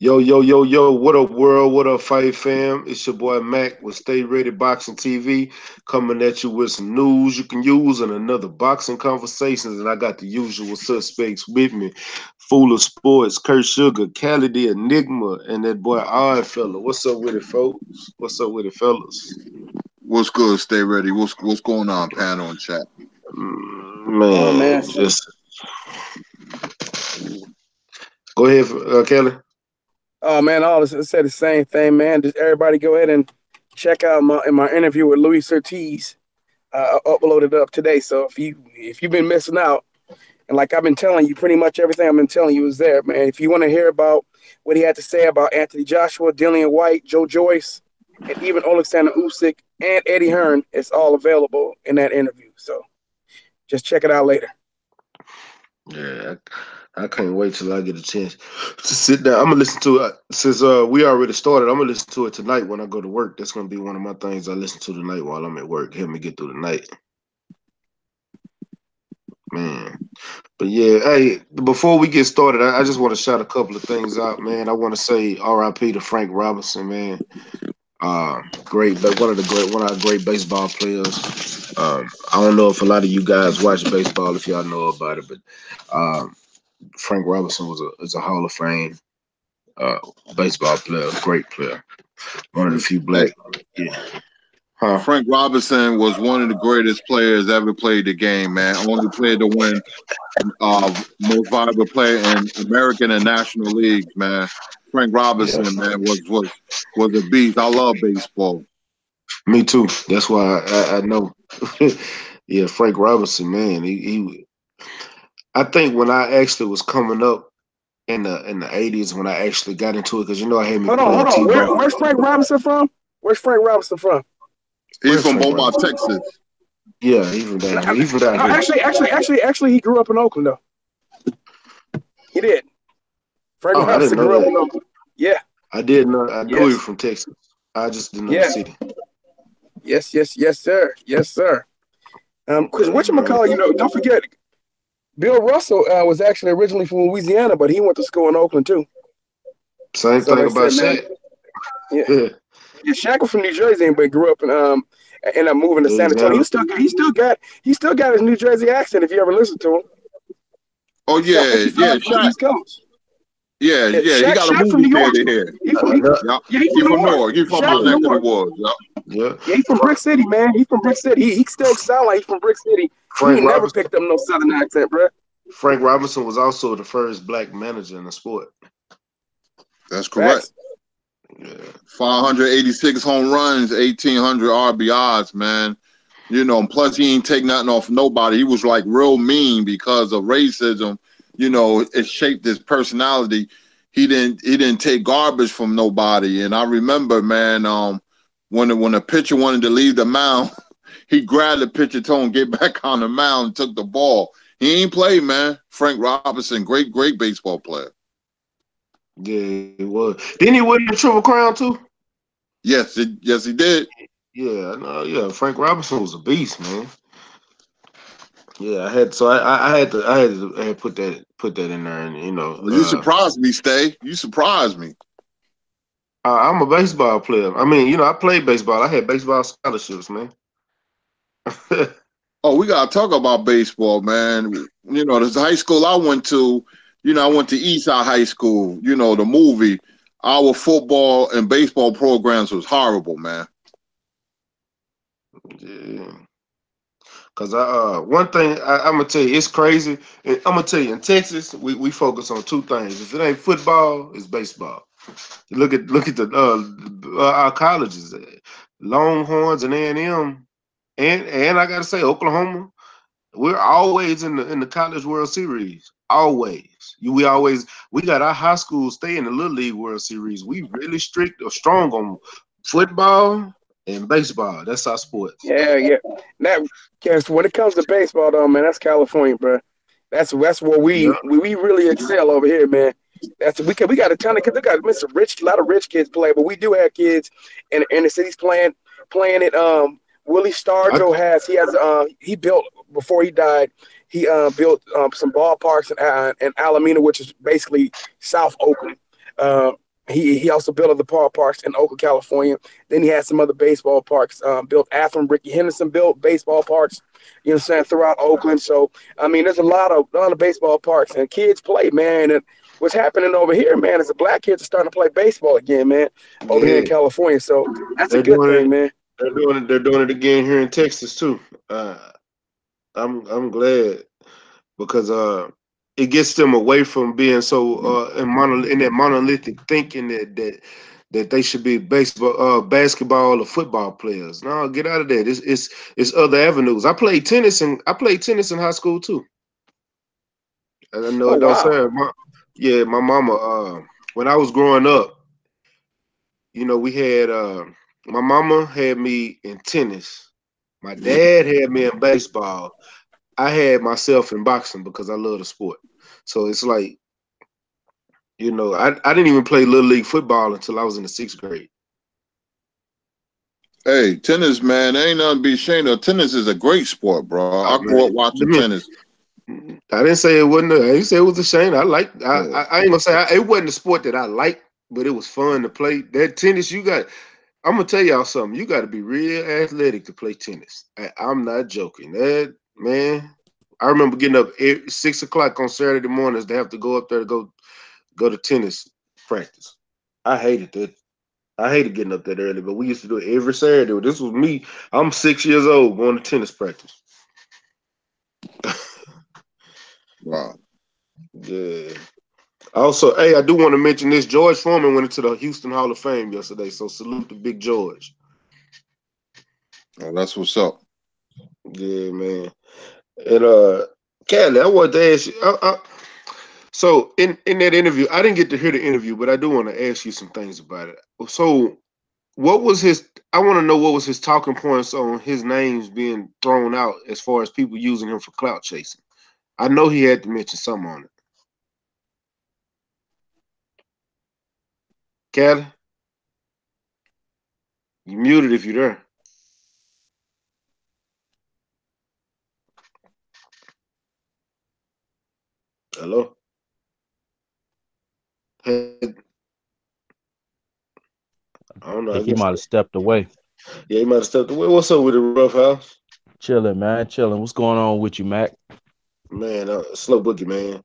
Yo, yo, yo, yo, what up, world? What up, Fight fam? It's your boy Mac with Stay Ready Boxing TV coming at you with some news you can use and another boxing conversations. And I got the usual suspects with me. Fool of Sports, Kurt Sugar, Cali the Enigma, and that boy Odd Fella. What's up with it, folks? What's up with it, fellas? What's good? Stay ready. What's going on, panel and chat? Oh man, Man, just go ahead, Kelly. oh man, all this said the same thing, man. Just everybody go ahead and check out my interview with Luis Ortiz. I uploaded up today, so if you've been missing out, and like I've been telling you, pretty much everything I've been telling you is there, man. If you want to hear about what he had to say about Anthony Joshua, Dillian White, Joe Joyce, and even Alexander Usyk and Eddie Hearn, it's all available in that interview. So just check it out later. Yeah, I can't wait till I get a chance to sit down. I'm gonna listen to it since we already started. I'm gonna listen to it tonight when I go to work. That's gonna be one of my things I listen to tonight while I'm at work. Help me get through the night, man. But yeah, hey, before we get started, I just want to shout a couple of things out, man. I want to say R.I.P. to Frank Robinson, man. Great, but one of our great baseball players. I don't know if a lot of you guys watch baseball, if y'all know about it, but um, Frank Robinson is a Hall of Fame uh, baseball player, great player, one of the few Hey, black. Yeah, huh? Frank Robinson was one of the greatest players ever played the game, man. Only player to win most valuable player in American and National Leagues, man. Frank Yeah, Robinson, man, was a beast. I love baseball. me too. That's why I know. Yeah, Frank Robinson, man. He. I think when I actually was coming up in the '80s, when I actually got into it, because I had me Hold playing on. t-ball. Where's Frank Robinson from? Where's Frank Robinson from? He's Where's from Frank Beaumont, Robinson? Texas. Yeah, he's from down here. No, He's from down here. actually, he grew up in Oakland though. He did. Frank Oh, I didn't Robinson know grew up that. in Oakland. Yeah. I did not. I knew he was Yes. from Texas. I just didn't know the Yeah. city. Yes, sir. Yes, sir. Because Okay, man. whatchamacallit, don't forget, Bill Russell was actually originally from Louisiana, but he went to school in Oakland too. Same So thing like I about said, man, Shaq. yeah, Yeah, yeah, Shaq was from New Jersey, but grew up in ended up moving to San Antonio. Louisiana. He still got his New Jersey accent if you ever listen to him. Oh He's got yeah, yeah, 55 from the Shaq. East Coast. Yeah, Yeah, yeah. He Shaq, got a Shaq from movie New York. theater here. Another, Yeah, Yeah, he he from from Newark. Newark. He from Shaq my from neck of the Newark. woods. Yeah. yeah. Yeah, he from Brick City, man. He from Brick City. He still sound like he's from Brick City. He Frank ain't never Robinson. picked up no Southern accent, bro. Frank Robinson was also the first black manager in the sport. That's correct. Facts. Yeah, 586 home runs, 1,800 RBIs, man. Plus he ain't take nothing off nobody. He was like real mean because of racism. It shaped his personality. He didn't take garbage from nobody. And I remember, man, when a pitcher wanted to leave the mound, he grabbed the pitcher, told him get back on the mound, and took the ball. He ain't played, man. Frank Robinson, great baseball player. yeah, it was. Didn't he win the Triple Crown too? Yes, he did. Yeah, no, yeah. Frank Robinson was a beast, man. Yeah, I had so I had to put that in there, and Well, you surprised me, Stay. You surprised me. I'm a baseball player. I mean, I played baseball. I had baseball scholarships, man. Oh, we gotta talk about baseball, man. This high school I went to. I went to Eastside High School. The movie. Our football and baseball programs was horrible, man. Yeah. Cause one thing I'm gonna tell you, it's crazy. I'm gonna tell you, in Texas, we focus on two things. If it ain't football, it's baseball. Look at our colleges, Longhorns and A&M, and I gotta say Oklahoma. We're always in the College World Series. Always. We got our high school stay in the Little League World Series. We really strict or strong on football and baseball. That's our sports. Yeah. That Guess when it comes to baseball, though, man, that's California, bro. That's where Yeah. we really excel over here, man. We got a ton of kids. We got a lot of rich kids play, but we do have kids in the cities playing it. Willie I, Stargell he built before he died. He built some ballparks in Alameda, which is basically South Oakland. Uh, He also built other parks in Oakland, California. Then he had some other baseball parks built after him. Ricky Henderson built baseball parks, you know what I'm saying, throughout Oakland. So, I mean, there's a lot of baseball parks, and kids play, man. And what's happening over here, man, is the black kids are starting to play baseball again, man, over here in Yeah, California. So that's a they're good doing it. thing, man. They're doing it again here in Texas too. Uh, I'm glad because it gets them away from being so in that monolithic thinking that they should be basketball or football players. No, get out of that. It's other avenues. I played tennis in high school too. And I know Oh, it don't wow. sound yeah, my mama when I was growing up, we had my mama had me in tennis. My dad had me in baseball. I had myself in boxing because I love the sport. So it's like, I didn't even play little league football until I was in the 6th grade. Hey, tennis, man, ain't nothing to be ashamed of. Tennis is a great sport, bro. Oh I grew up man, watching tennis. I didn't say it wasn't. I didn't say it was a shame. I like. Yeah. I ain't gonna say it wasn't a sport that I liked, but it was fun to play. That tennis, you got. I'm gonna tell y'all something. You got to be real athletic to play tennis. I'm not joking. That man, I remember getting up at 6 o'clock on Saturday mornings to have to go up there to go to tennis practice. I hated that. I hated getting up that early, but we used to do it every Saturday. This was me. I'm 6 years old going to tennis practice. Wow. Yeah. Also, hey, I do want to mention this. George Foreman went into the Houston Hall of Fame yesterday, so salute to Big George. Oh, that's what's up. Yeah, man. And Callie, I wanted to ask you. So in that interview, I didn't get to hear the interview, but I do want to ask you some things about it. So, what was his? I want to know what was his talking points on his names being thrown out as far as people using him for clout chasing. I know he had to mention something on it. Callie, you muted if you're there. Hello. Hey, I don't I know. I think he guess. might have stepped away. Yeah, he might have stepped away. What's up with the rough house? Chilling, man. Chilling. What's going on with you, Mac? Man, slow boogie, man.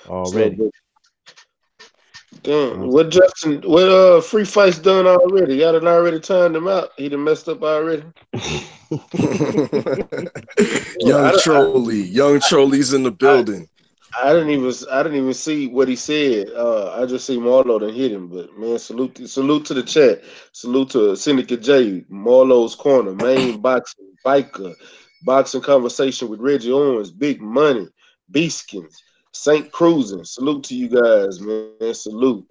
Slow Already. boogie. Damn, You what free fights done already? Y'all done already timed him out. He done messed up already. Yeah, Young Trolley's in the I, building. I didn't even see what he said. I just see Marlo done hit him. But man, salute to the chat. Salute to Syndicate J, Marlo's Corner, Main Boxing, Biker, Boxing Conversation with Reggie Owens, Big Money, Beaskins, Saint Cruising. Salute to you guys, man. Salute.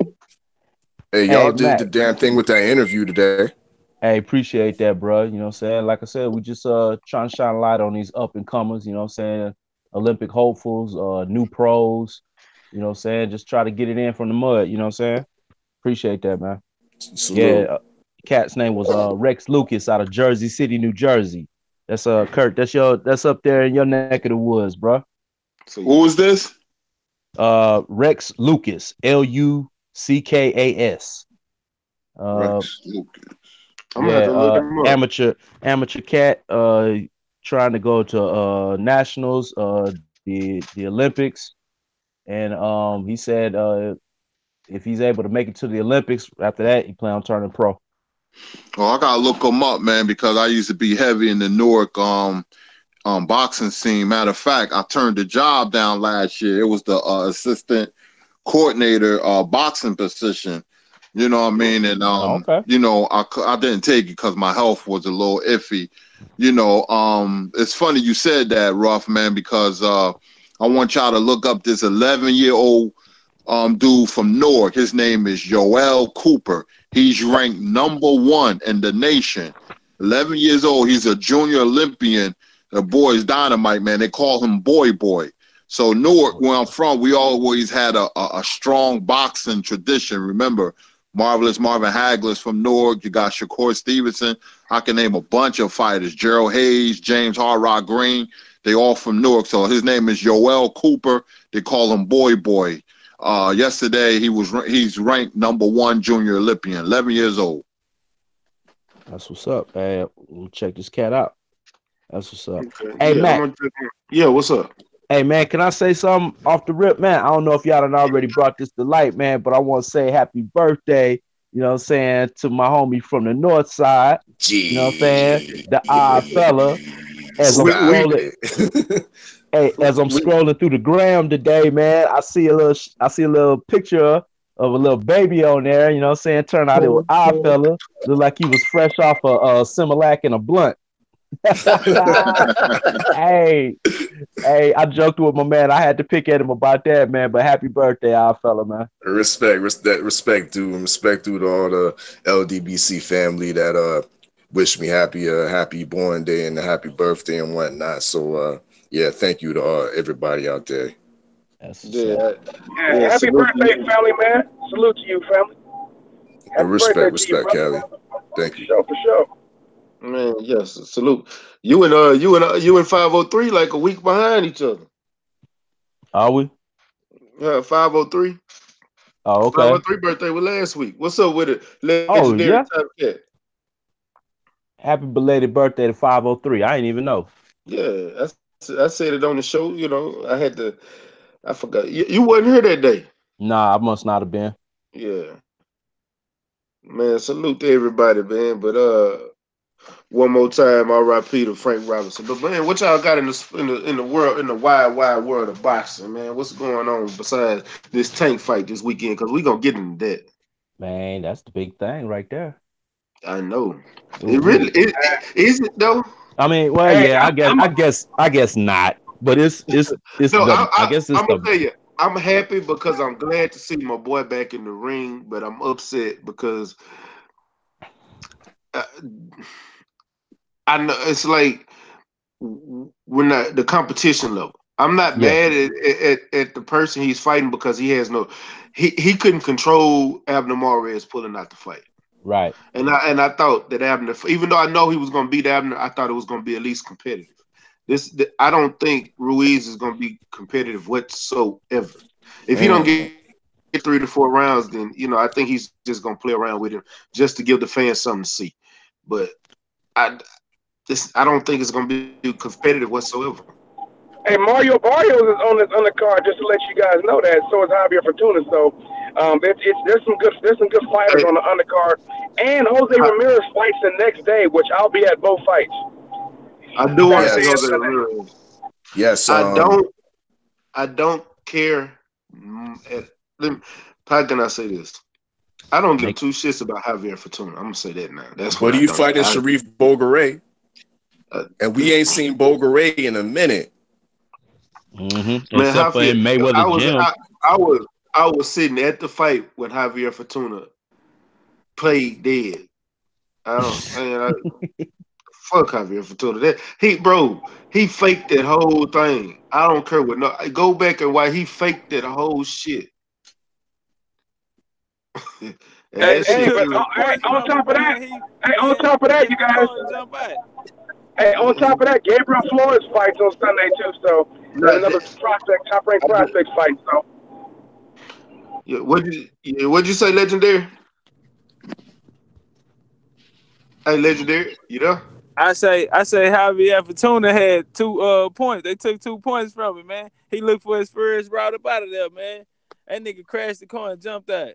Hey, Hey, y'all did the Mac. damn thing with that interview today. Hey, appreciate that, bro. You know what I'm saying? Like I said, we just trying to shine a light on these up and comers, you know what I'm saying? Olympic hopefuls, new pros, you know what I'm saying? Just try to get it in from the mud, you know what I'm saying? Appreciate that, man. Yeah, Salute. cat's name was Rex Lucas out of Jersey City, New Jersey. That's Kurt, that's up there in your neck of the woods, bro. See, Who is this? Rex Lucas, Luckas. Rex Lucas. I'm gonna have Yeah, to look him up. amateur cat, trying to go to nationals, the Olympics, and he said if he's able to make it to the Olympics after that, he plan on turning pro. Oh, I gotta look him up, man, because I used to be heavy in the Newark boxing scene. Matter of fact, I turned the job down last year. It was the assistant coordinator boxing position. You know what I mean? And Oh, okay. I didn't take it because my health was a little iffy. It's funny you said that, Ruff, man, because I want y'all to look up this 11-year-old dude from Newark. His name is Joel Cooper. He's ranked #1 in the nation. 11 years old. He's a junior Olympian. The boy's dynamite, man. They call him Boy. So Newark, where I'm from, we always had a strong boxing tradition. Remember, Marvelous Marvin Hagler's from Newark. You got Shakur Stevenson. I can name a bunch of fighters. Gerald Hayes, James Hard Rock Green. They all from Newark. So his name is Joel Cooper. They call him Boy. Yesterday he's ranked #1 junior Olympian, 11 years old. That's what's up. Hey, we'll check this cat out. That's what's up. Okay. Hey, Yeah, Matt. Yeah, what's up? Hey, man, can I say something off the rip, man? I don't know if y'all done already brought this to light, man, but I want to say happy birthday, you know what I'm saying, to my homie from the north side. You know what I'm saying? The odd fella. As I'm Stop scrolling, it. hey, as I'm scrolling through the gram today, man, I see a little picture of a little baby on there, you know what I'm saying? Turned out it was odd fella. Looked like he was fresh off a Similac and a blunt. Hey, I joked with my man. I had to pick at him about that, man. But happy birthday, our fella, man. Respect to all the LDBC family that wish me happy born day and a happy birthday and whatnot. So yeah, thank you to everybody out there. That's Yeah, Happy birthday, family, man. Salute to you, family. Happy birthday to you, Respect, brother. Callie. Thank you. For sure. man. Yes, salute. You and 503 like a week behind each other. Are we? Yeah, 503. Oh, okay. 503 birthday was last week. What's up with it? Oh, Legendary yeah. Top Cat. Happy belated birthday to 503. I didn't even know. Yeah, I said it on the show. You know, I forgot. You wasn't here that day. Nah, I must not have been. Yeah, man. Salute to everybody, man. But one more time, R.I.P. to Frank Robinson. But man, what y'all got in the world, in the wide world of boxing, man? What's going on besides this tank fight this weekend? Because we gonna get into that. Man, that's the big thing right there. I know. It Ooh-wee. really is it though. I mean, well, Hey, yeah, I guess not. But it's No, the I guess it's I'm gonna the tell you, I'm happy because I'm glad to see my boy back in the ring, but I'm upset because uh, I know it's like when the competition level. I'm not yeah, mad at the person he's fighting because he couldn't control Abner Mares pulling out the fight. right. And I thought that Abner, even though I know he was going to beat Abner, I thought it was going to be at least competitive. I don't think Ruiz is going to be competitive whatsoever. If he don't get 3 to 4 rounds, then I think he's just going to play around with him just to give the fans something to see. But I don't think it's going to be competitive whatsoever. Hey, Mario Barrios is on this undercard, just to let you guys know that. So is Javier Fortuna. So there's some good fighters Hey, on the undercard. And Jose I, Ramirez fights the next day, which I'll be at both fights. I do want to see Saturday and Jose Sunday. Ramirez. Yes. I don't care. How can I say this? I don't give Make two shits about Javier Fortuna. I'm gonna say that now. That's what But I you don't. fighting Sharif Bogaray, Uh, and we ain't seen Bogaray in a minute. man, Except for in Javier, Mayweather gym. I was sitting at the fight when Javier Fortuna played dead. I don't. Fuck Javier Fortuna. He faked that whole thing. I don't care what. No, go back and why he faked that whole shit. And Hey, that they Hey, shit took but two good. points on from him, top of that, man. hey, on top of He that, hit you the guys. corner and jumped back. Hey, on top of that, Gabriel Flores fights on Sunday too. So there's Not another that, top ranked prospect fight. So yeah, what'd you say, legendary? Hey, legendary, you know? I say Javier Fortuna had 2 points. They took 2 points from him, man. He looked for his first route up out of there, man. That nigga crashed the car and jumped out.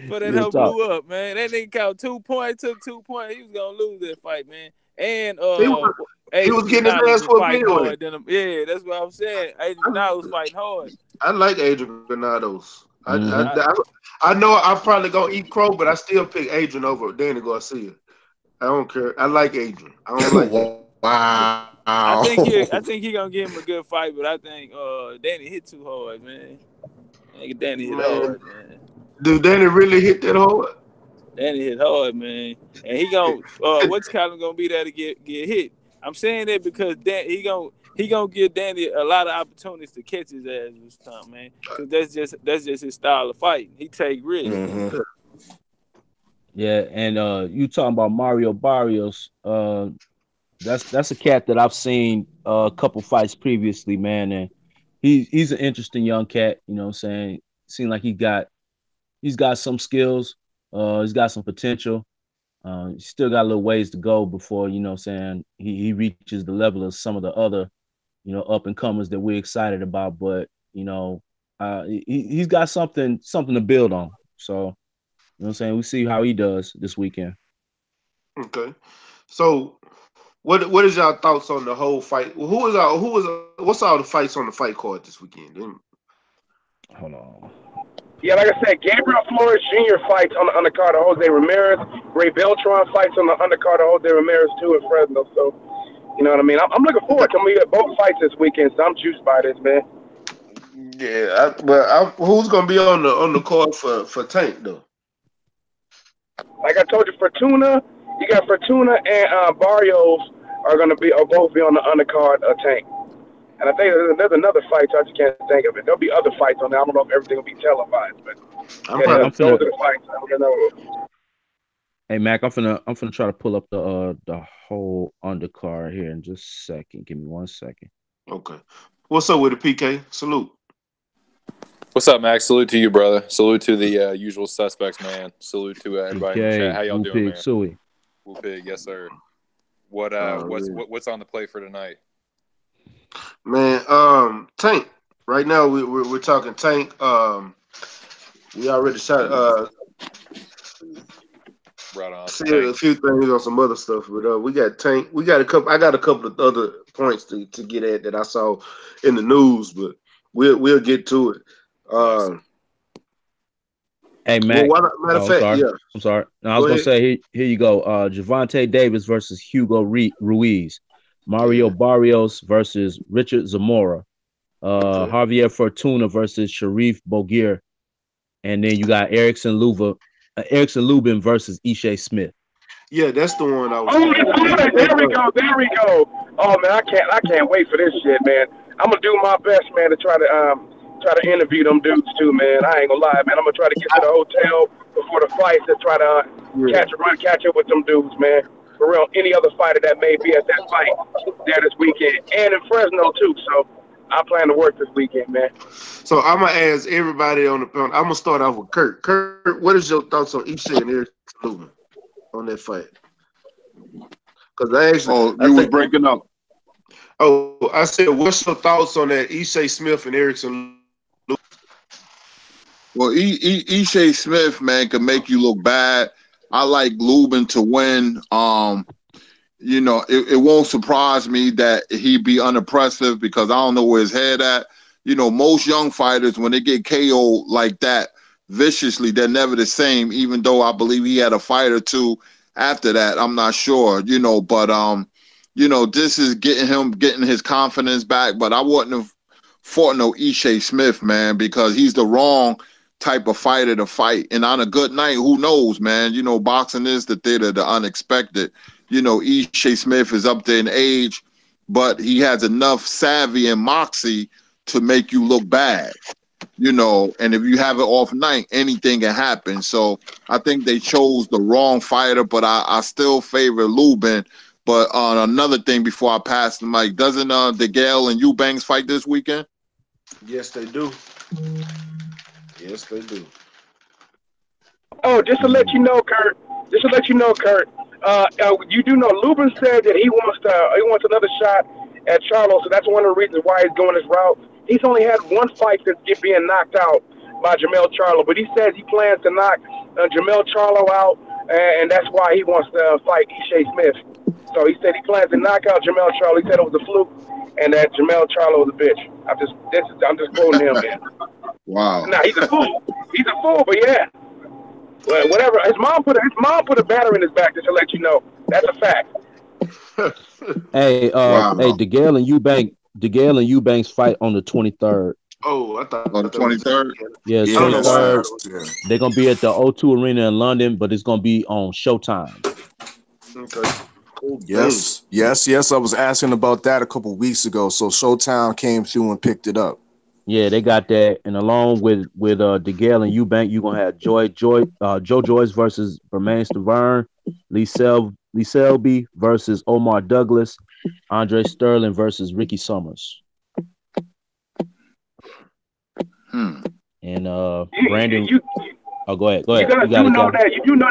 For that Real hoe talk. blew up, man. That nigga caught 2 points, took 2 points. He was gonna lose that fight, man. And He was Adrian getting his Granado ass was whooped fighting anyway. hard than him. Yeah, that's what I'm saying. Adrian Granado was fighting hard. I like Adrian Granados. I, I know I'm probably gonna eat crow, but I still pick Adrian over Danny Garcia. I don't care. I like Adrian. I don't like Danny. Wow. I think he gonna give him a good fight, but I think Danny hit too hard, man. Nigga, Danny hit Man, hard, man. do Danny really hit that hard? Danny hit hard, man. And he gonna what's Colin gonna be there to get hit. I'm saying that because he gonna give Danny a lot of opportunities to catch his ass this time, man. Cause that's just his style of fighting. He take risks. Mm-hmm. Yeah, and you talking about Mario Barrios? That's a cat that I've seen a couple fights previously, man, and he's an interesting young cat. You know what I'm saying? Seems like he's got some skills. He's got some potential. He's still got a little ways to go before, you know what I'm saying, he reaches the level of some of the other, up and comers that we're excited about. But, he's got something to build on. So, you know what I'm saying? We see how he does this weekend. Okay. So what is y'all thoughts on the whole fight? What's all the fights on the fight card this weekend? Hold on. Yeah, like I said, Gabriel Flores Jr. fights on the undercard of Jose Ramirez. Ray Beltran fights on the undercard of Jose Ramirez too in Fresno. So, you know what I mean? I'm looking forward to me both fights this weekend. So I'm juiced by this, man. Yeah, who's gonna be on the card for Tank though? Like I told you, Fortuna, you got Fortuna and Barrios are both be on the undercard of Tank. And I think there's another fight, so I just can't think of it. There'll be other fights on there. I don't know if everything will be televised, but those are the fights. I don't know. Hey Mac, I'm finna try to pull up the whole undercard here in just a second. Give me 1 second. Okay. What's up with the PK? Salute. What's up, Max? Salute to you, brother. Salute to the usual suspects, man. Salute to everybody in the chat. How y'all doing, man? Suey. Woo pig, yes, sir. What's on the plate for tonight? Man, Tank. Right now we're talking Tank. We already shot right on. Said a few things on some other stuff, but we got Tank. I got a couple of other points to get at that I saw in the news, but we'll get to it. Nice. Hey Mac. Matter of fact, yeah. I'm sorry. No, I was gonna say here you go. Javante Davis versus Hugo Ruiz. Mario Barrios versus Richard Zamora. Javier Fortuna versus Sharif Bogier. And then you got Erickson Lubin versus Ishe Smith. Yeah, that's the one I was. There we go. Oh man, I can't wait for this shit, man. I'm gonna do my best, man, to try to interview them dudes too, man. I ain't gonna lie, man. I'm gonna try to get to the hotel before the fight to try to catch up with them dudes, man. For real, any other fighter that may be at that fight there this weekend, and in Fresno too. So I plan to work this weekend, man. So I'm gonna ask everybody on the panel. I'm gonna start off with Kurt. Kurt, what is your thoughts on Ishe and Eric Lubin on that fight? Because you was breaking up. Oh, I said, what's your thoughts on that Ishe Smith and Erickson Lubin? Well, Ishe Smith, man, can make you look bad. I like Lubin to win. It won't surprise me that he'd be unimpressive because I don't know where his head at. Most young fighters, when they get KO'd like that viciously, they're never the same, even though I believe he had a fight or two after that. I'm not sure, but this is getting his confidence back. But I wouldn't have fought no Ishe Smith, man, because he's the wrong type of fighter to fight. And on a good night, who knows, man? Boxing is the theater of the unexpected. Ishe Smith is up there in age, but he has enough savvy and moxie to make you look bad. And if you have an off night, anything can happen. So I think they chose the wrong fighter, but I still favor Lubin. But on another thing before I pass the mic, doesn't DeGale and Eubanks fight this weekend? Yes, they do. Yes, they do. Oh, just to let you know, Kurt. You do know Lubin said that he wants another shot at Charlo, so that's one of the reasons why he's going this route. He's only had one fight since being knocked out by Jamel Charlo, but he says he plans to knock Jamel Charlo out, and that's why he wants to fight Ishe Smith. So he said he plans to knock out Jamel Charlo. He said it was a fluke, and that Jamel Charlo was a bitch. I'm just quoting him, man. Wow. Nah, he's a fool. He's a fool, but yeah. Well, whatever. His mom put a battery in his back, just to let you know. That's a fact. Hey, DeGale and Eubanks fight on the 23rd. Oh, I thought on the 23rd. Yeah, 23rd. They're gonna be at the O2 Arena in London, but it's gonna be on Showtime. Okay. Cool. Yes. I was asking about that a couple weeks ago. So Showtime came through and picked it up. Yeah, they got that, and along with DeGale and Eubank, you're gonna have Joe Joyce versus Bermain Stavern, Lee Selby versus Omar Douglas, Andre Sterling versus Ricky Summers. and Brandon. Oh, go ahead. You got it, Calvin. You know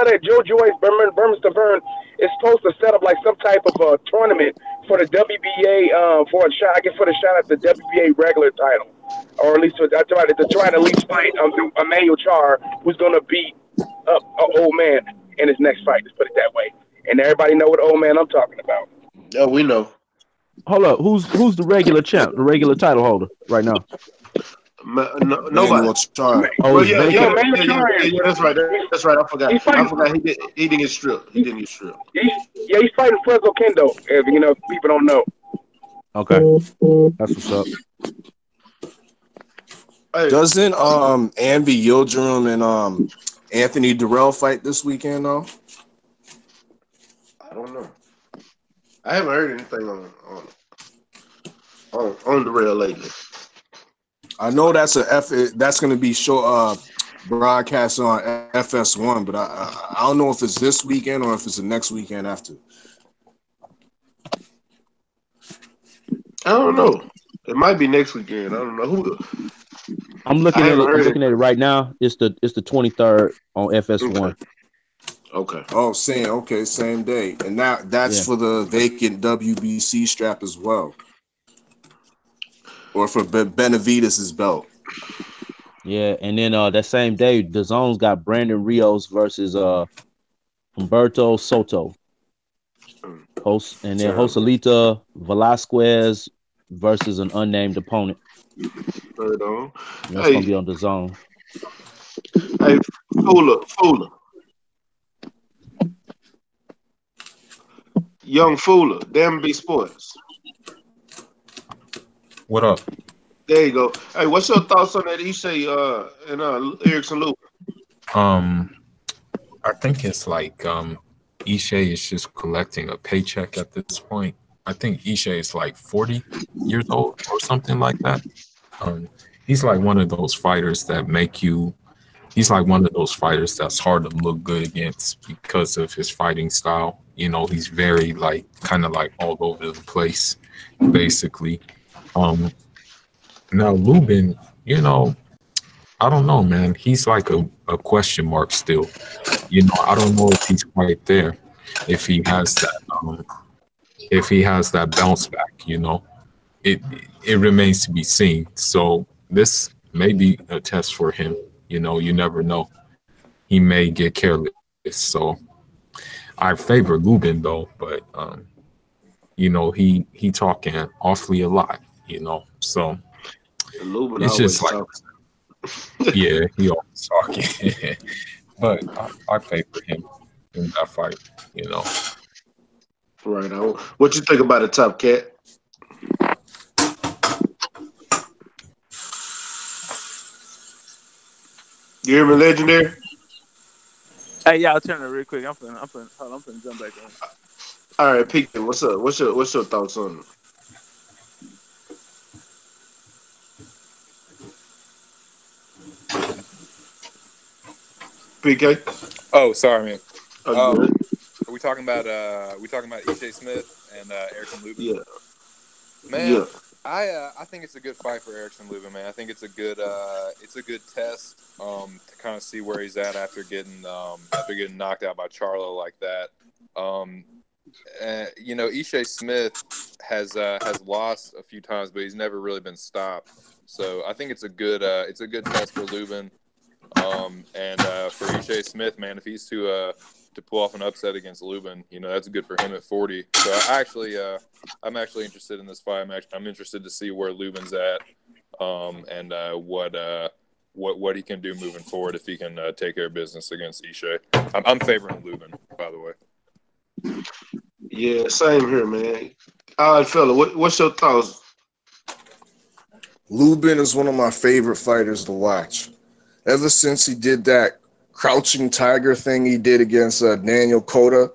that Joe Joyce Berman Stavern is supposed to set up like some type of a tournament for the WBA for a shot. I guess for the shot at the WBA regular title, or at least to try to at least fight Emmanuel Char, who's gonna beat up old man in his next fight. Let's put it that way. And everybody know what old man I'm talking about. Yeah, we know. Hold up, who's the regular champ, the regular title holder right now? Nobody. Oh, yeah, Char. that's right. That's right. I forgot. He didn't get stripped. He didn't get stripped. He's fighting Fresno Kendo. If people don't know. Okay, that's what's up. Hey. Doesn't Andy Yildirim and Anthony Durrell fight this weekend though? I don't know. I haven't heard anything on the rail lately. I know that's going to be broadcast on FS1, but I don't know if it's this weekend or if it's the next weekend after. I don't know. It might be next weekend. I don't know who. I'm looking at it right now. It's the 23rd on FS1. Okay. Oh, same day, and that's for the vacant WBC strap as well, or for Benavidez' belt. Yeah, and then that same day, the Zone's got Brandon Rios versus Humberto Soto. And then Joselito Velasquez versus an unnamed opponent. Right on. That's gonna be on the Zone. Hey, Fuller. Young Fuller, Damn B Sports. What up? There you go. Hey, what's your thoughts on that Ishe and Erickson Lubin? I think it's like Ishe is just collecting a paycheck at this point. I think Ishe is like 40 years old or something like that. He's like one of those fighters that he's like one of those fighters that's hard to look good against because of his fighting style. He's very kind of all over the place, basically. Now Lubin, I don't know, man. He's like a question mark still. I don't know if he's quite there. If he has that bounce back, it remains to be seen. So this may be a test for him. You never know. He may get careless. So I favor Lubin though, but he talking awfully a lot, So Lubin it's just like talking. Yeah, he always talking. But I favor him in that fight, Right on. What you think about the Top Cat? You hear me, Legendary? Hey, y'all turn it real quick. I'm finna jump back in. All right, PK, what's up? What's your thoughts on it? PK? Oh, sorry, man. Oh, Are we talking about Ishe Smith and Erickson Lubin? Yeah. Man, Yeah. I think it's a good fight for Erickson Lubin, man. I think it's a good test to kind of see where he's at after getting knocked out by Charlo like that. Ishe Smith has lost a few times, but he's never really been stopped. So I think it's a good test for Lubin. And for Ishe Smith, man, if he's to pull off an upset against Lubin, that's good for him at 40. So I'm actually interested in this fight. I'm interested to see where Lubin's at, and what he can do moving forward if he can take care of business against Ishe. I'm favoring Lubin, by the way. Yeah, same here, man. All right, fella, what's your thoughts? Lubin is one of my favorite fighters to watch. Ever since he did that crouching tiger thing he did against Daniel Cota,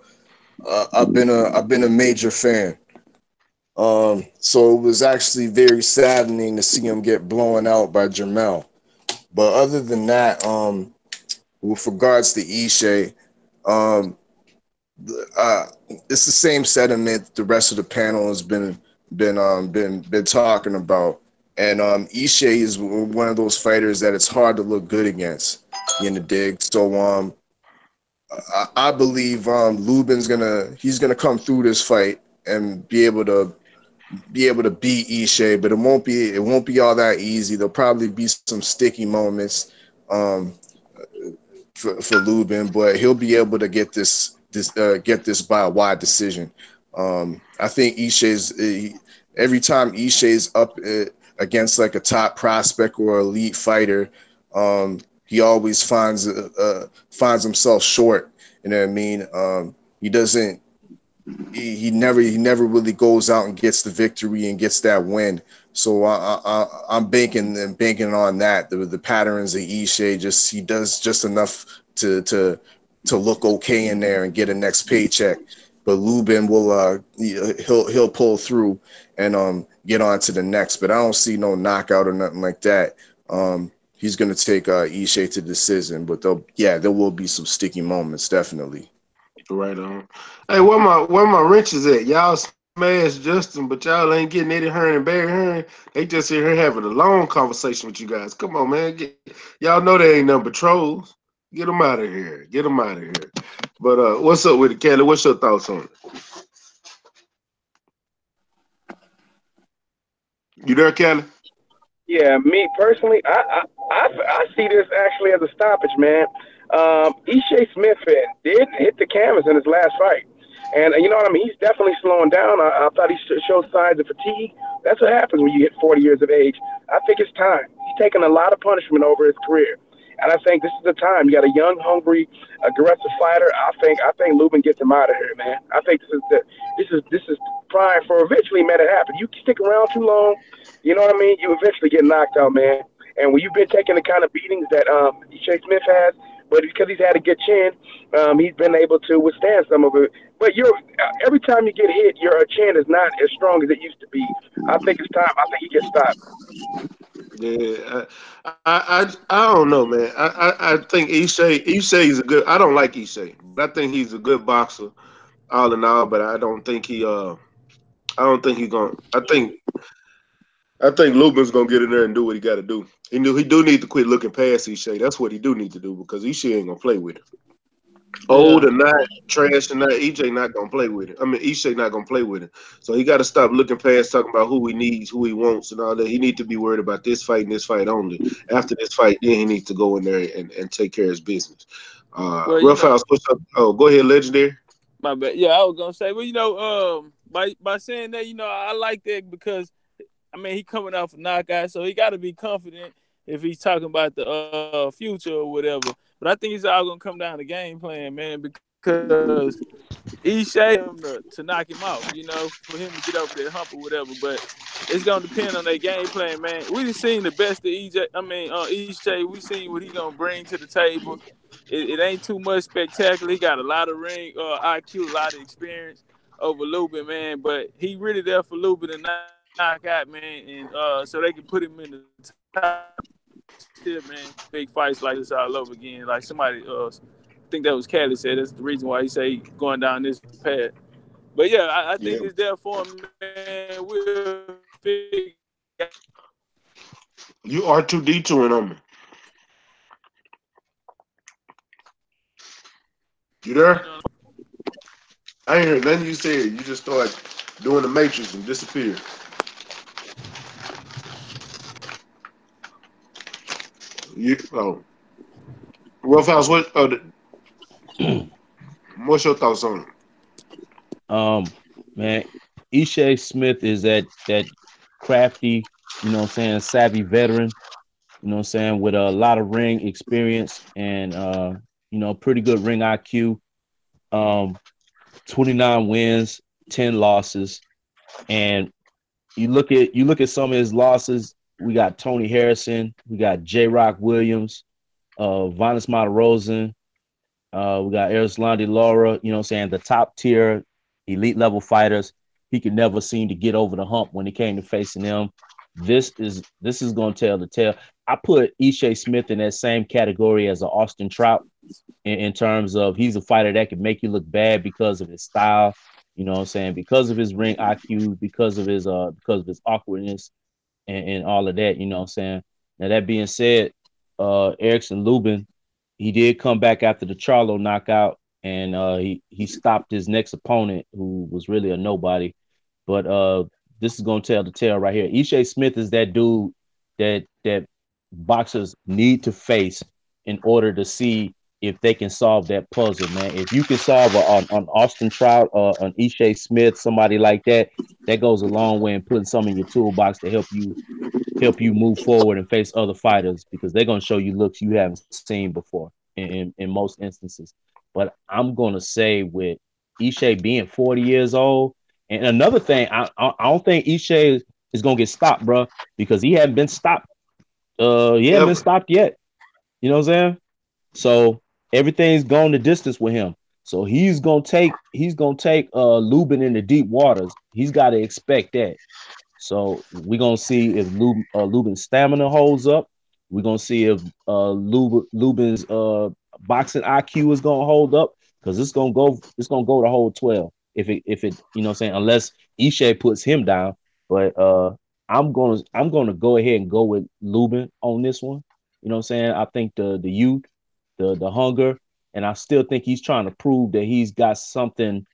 I've been a major fan. So it was actually very saddening to see him get blown out by Jermell. But other than that, with regards to Ishe, it's the same sentiment the rest of the panel has been talking about. And Ishe is one of those fighters that it's hard to look good against. You know, dig. So I believe Lubin's gonna come through this fight and be able to beat Ishe, but it won't be all that easy. There'll probably be some sticky moments um, for Lubin, but he'll be able to get this by a wide decision. I think every time Ishe's up against like a top prospect or elite fighter, he always finds himself short. You know what I mean? He doesn't. He never really goes out and gets the victory and gets that win. So I'm banking on that. The patterns of Ishe, he does just enough to look okay in there and get a next paycheck. But Lubin will he'll pull through and get on to the next. But I don't see no knockout or nothing like that. He's gonna take Ishe to decision, but there will be some sticky moments, definitely. Right on. Hey, where my wrenches at? Y'all smash Justin, but y'all ain't getting Eddie Hearn and Barry Hearn. They just here having a long conversation with you guys. Come on, man. Y'all know they ain't number trolls. Get them out of here. Get them out of here. But what's up with it, Kelly? What's your thoughts on it? You there, Kelly? Yeah, me personally, I see this actually as a stoppage, man. Ishe Smith did hit the canvas in his last fight. And you know what I mean? He's definitely slowing down. I thought he showed signs of fatigue. That's what happens when you hit 40 years of age. I think it's time. He's taken a lot of punishment over his career. And I think this is the time. You got a young, hungry, aggressive fighter. I think Lubin gets him out of here, man. I think this is prime for eventually, man, it happen. You stick around too long, you know what I mean? You eventually get knocked out, man. And when you've been taking the kind of beatings that Shea Smith has, but because he's had a good chin, he's been able to withstand some of it. But every time you get hit, your chin is not as strong as it used to be. I think it's time. I think he gets stopped. Yeah, I don't know, man. I think Ishe is a good. I don't like Ishe, but I think he's a good boxer, all in all. But I don't think I don't think he's gonna. I think Lubin's gonna get in there and do what he got to do. He do need to quit looking past Ishe. That's what he do need to do because Ishe ain't gonna play with him. Old Yeah. or not, trash or not, EJ not gonna play with it. I mean, Ishe not gonna play with it. So he got to stop looking past talking about who he needs, who he wants, and all that. He need to be worried about this fight and this fight only. After this fight, then he needs to go in there and take care of his business. Well, Roughhouse, what's up? Oh, go ahead, legendary. my bad. Yeah, I was gonna say, well, by saying that, I like that because I mean he coming off a knockout, so he got to be confident if he's talking about the future or whatever. But I think it's all gonna come down to game plan, man, because Ishe him to knock him off, for him to get over that hump or whatever. But it's gonna depend on their game plan, man. We just seen the best of EJ. I mean, Ishe. We seen what he gonna bring to the table. It ain't too much spectacular. He got a lot of ring IQ, a lot of experience over Lubin, man. But he really there for Lubin to knock out, man, and so they can put him in the top tier, man. Big fights like this all over again. Like somebody, I think that was Cali said that's the reason why he say going down this path. But yeah, I Yeah, think it's there for him, man. We'll figure you R2D2ing on me. You there? out. I ain't heard nothing you said. You just started doing the Matrix and disappeared. Roughhouse, what's your thoughts on it? Man, Ishe Smith is that crafty, savvy veteran, with a lot of ring experience and pretty good ring IQ. 29 wins, 10 losses. And you look at some of his losses, we got Tony Harrison, we got J. Rock Williams, Vanis Matarosen, we got Erislandy Laura, the top tier elite level fighters. He could never seem to get over the hump when it came to facing them. This is going to tell the tale. I put Ishe Smith in that same category as an Austin Trout in terms of he's a fighter that can make you look bad because of his style, because of his ring IQ, because of his awkwardness. and all of that. You know what I'm saying? Now that being said, Erickson Lubin, he did come back after the Charlo knockout, and he stopped his next opponent, who was really a nobody. But this is gonna tell the tale right here. Ishe Smith is that dude that boxers need to face in order to see if they can solve that puzzle, man. If you can solve an Austin Trout or an Ishe Smith, somebody like that, that goes a long way in putting some in your toolbox to help you move forward and face other fighters, because they're gonna show you looks you haven't seen before in most instances. But I'm gonna say with Ishe being 40 years old, and another thing, I don't think Ishe is gonna get stopped, bro, because he hadn't been stopped. He hadn't been Ever. stopped yet. You know what I'm saying? So everything's gone the distance with him. So he's gonna take Lubin in the deep waters. He's got to expect that. So we're gonna see if Lubin's stamina holds up. We're gonna see if Lubin's boxing IQ is gonna hold up, because it's gonna go the whole 12. If it you know what I'm saying, unless Ishe puts him down. But I'm gonna go ahead and go with Lubin on this one. You know what I'm saying? I think the youth, the hunger, and I still think he's trying to prove that he's got something,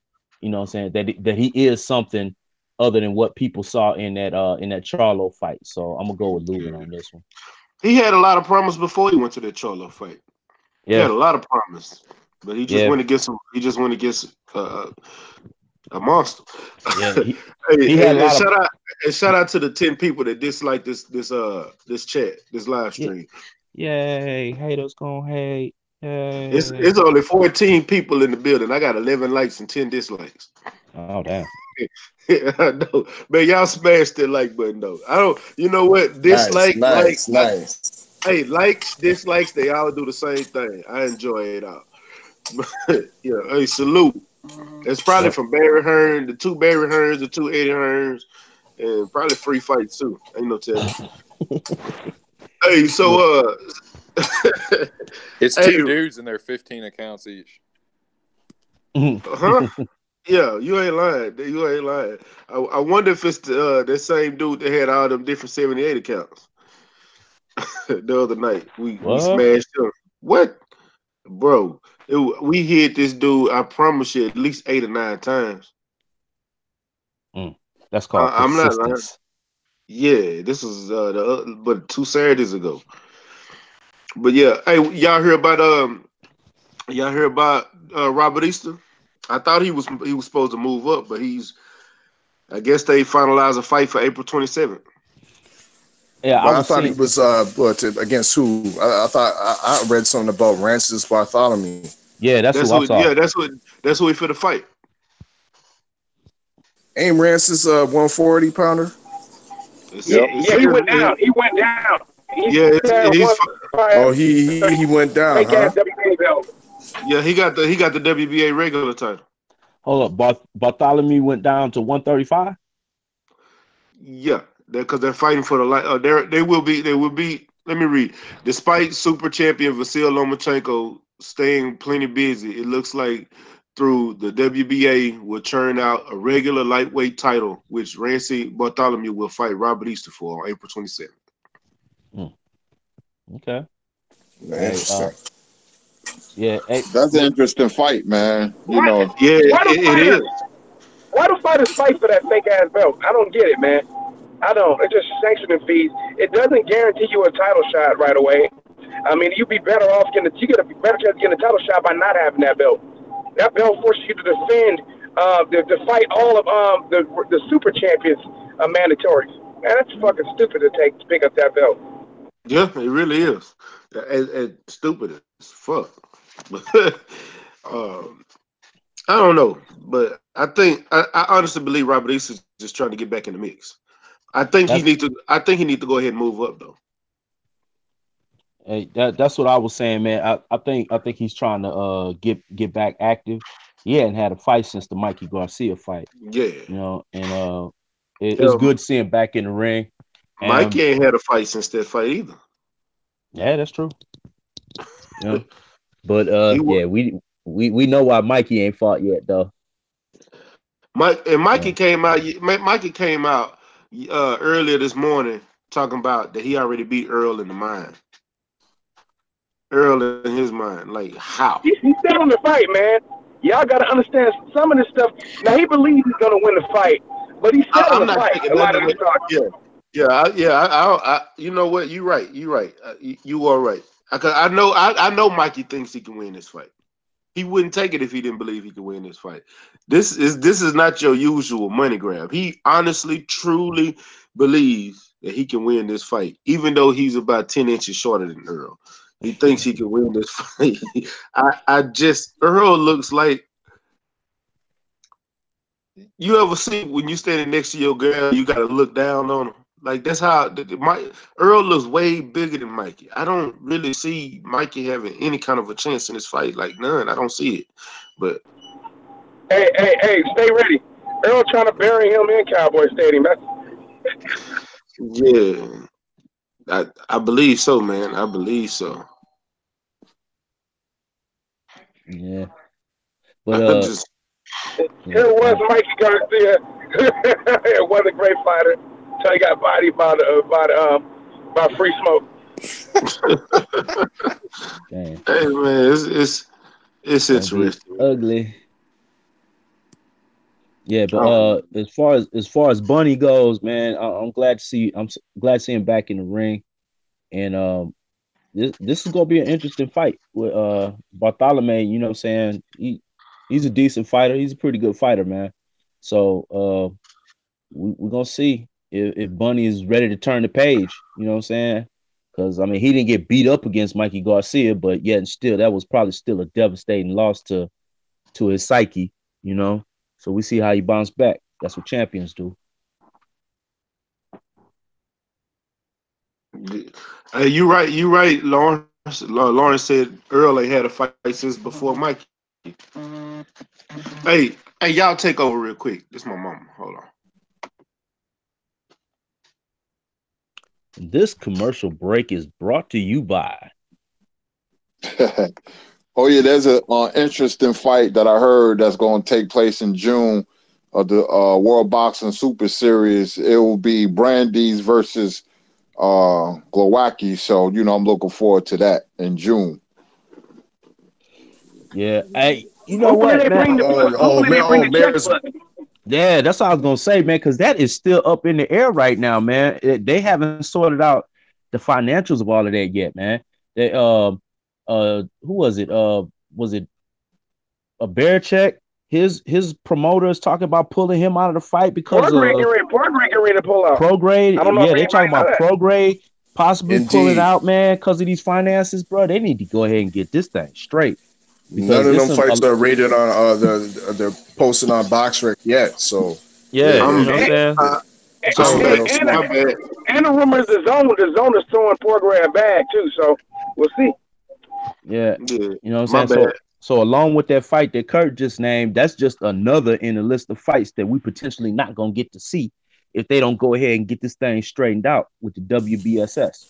you know what I'm saying, that he is something other than what people saw in that Charlo fight. So I'm gonna go with Lubin on this one. He had a lot of promise before he went to that Charlo fight. He had Yeah, a lot of promise, but he just yeah, went against him. He just went against a monster. yeah. Hey, He had a and lot of shout out to the 10 people that dislike this chat, this live yeah, stream. yay, haters gonna hate. It's Yay. only 14 people in the building. I got 11 likes and 10 dislikes. Oh damn. I know, man. Y'all smash that like button though. I don't. You know what? Nice, Dislike, like, nice, nice. hey, likes, dislikes. They all do the same thing. I enjoy it all. Yeah. Hey, salute. It's probably Yep. from Barry Hearn, the two Barry Hearns, the two Eddie Hearns, and probably free fights too. Ain't no telling. Hey, Look, so It's hey, two dudes and they're 15 accounts each. huh? Yeah, you ain't lying. You ain't lying. I wonder if it's that same dude that had all them different 78 accounts the other night. We what? smashed him. What, bro? We hit this dude. I promise you, at least 8 or 9 times. Mm, that's called I'm not lying. persistence. Yeah, this is but 2 Saturdays ago. But yeah, hey, y'all hear about Robert Easter? I thought he was supposed to move up, but I guess they finalized a fight for April 27th. Yeah, I But I was thought he seeing. was against who? I thought I read something about Rancis Bartholomew. Yeah, that's That's who I who. saw. Yeah, that's who he for the fight. Ain't Rancis a 140 pounder? It's, Yeah, Yep. it yeah, says he went down. He went down. He yeah, had he's one fight, Oh, he went down, fake ass huh? WBA belt. yeah, he got the WBA regular title. Hold up, Bartholomew went down to 135. Yeah, because they're fighting for the light. They will be. Let me read. Despite super champion Vasil Lomachenko staying plenty busy, it looks like through the WBA will churn out a regular lightweight title, which Rancy Bartholomew will fight Robert Easter for on April 27th. Mm, okay. Hey, Interesting. yeah. Hey, That's an look. interesting fight, man. You Why? know, Yeah, Why do it is. fighters? Why do fighters fight for that fake ass belt? I don't get it, man. I don't. It's just sanctioning fees. It doesn't guarantee you a title shot right away. I mean, you'd be better off you get a better chance of getting a title shot by not having that belt. That belt forces you to defend, to fight all of the super champions mandatory. Man, that's fucking stupid to pick up that belt. Yeah, it really is. And stupid as fuck. um, I don't know, but I honestly believe Robert East is just trying to get back in the mix. I think he That's needs to. I think he needs to go ahead and move up though. Hey, that's what I was saying, man. I think he's trying to get back active. He hadn't had a fight since the Mikey Garcia fight, Yeah, you know, and it's um, good to see him back in the ring. Mikey And ain't had a fight since that fight either. yeah, that's true. You know, but He wa- yeah, we know why Mikey ain't fought yet, though. Mike and Yeah. Mikey came out. Mikey came out earlier this morning talking about that he already beat Earl in the mind. Earl in his mind, like how? He's still in the fight, man. Y'all got to understand some of this stuff. Now, he believes he's going to win the fight, but he's still in I'm the not fight. taking A lot nothing of away. this talk. You know what? You're right. You're right. You are right. I know Mikey thinks he can win this fight. He wouldn't take it if he didn't believe he could win this fight. This is not your usual money grab. He honestly, truly believes that he can win this fight, even though he's about 10 inches shorter than Earl. He thinks he can win this fight. Earl looks like, you ever see when you standing next to your girl, you gotta look down on him. Like that's how Earl looks way bigger than Mikey. I don't really see Mikey having any kind of a chance in this fight. Like none. I don't see it. But Hey, stay ready. Earl trying to bury him in Cowboy Stadium. yeah, I believe so, man. I believe so. Yeah, I but just Here was Mikey Garcia. It was a great fighter until he got bodied by Free Smoke. damn, hey man, it's gonna be interesting. ugly. Yeah, but Oh, as far as Bunny goes, man, I'm glad to see glad to see him back in the ring, and this is gonna be an interesting fight with Bartholomew. You know what I'm saying? He's a decent fighter. He's a pretty good fighter, man. So we're gonna see if Bunny is ready to turn the page. You know what I'm saying? Because I mean, he didn't get beat up against Mikey Garcia, but yet and still, that was probably still a devastating loss to his psyche. You know, so we see how he bounced back. That's what champions do. hey, you right. You right, Lawrence. Lawrence said Earl ain't had a fight since before Mikey. Hey, y'all take over real quick. This is my mama. Hold on. This commercial break is brought to you by. Oh yeah, there's an interesting fight that I heard that's going to take place in June of the World Boxing Super Series. It will be Brandeis versus Glowacki. So I'm looking forward to that in June. Yeah, hey, you know Hopefully what, they man? bring the checkbook. Yeah, that's what I was gonna say, man, because that is still up in the air right now, man. They haven't sorted out the financials of all of that yet, man. They who was it a bear check? His promoter is talking about pulling him out of the fight because Prograde of ready to pull out. Prograde. I don't know Yeah, if they talking anybody know about that. Prograde possibly pulling Indeed. out, man, because of these finances, bro. They need to go ahead and get this thing straight None because of it's them some fights are rated on they're posted on BoxRec yet. So yeah, yeah, you I'm know what I'm And, saying? I'm still So got bad. no and, My smoke. bad. and the rumors the zone is throwing Prograde back too. So we'll see. yeah, Yeah, you know what I'm my saying? bad. So along with that fight that Kurt just named, that's just another in the list of fights that we potentially not gonna get to see if they don't go ahead and get this thing straightened out with the WBSS.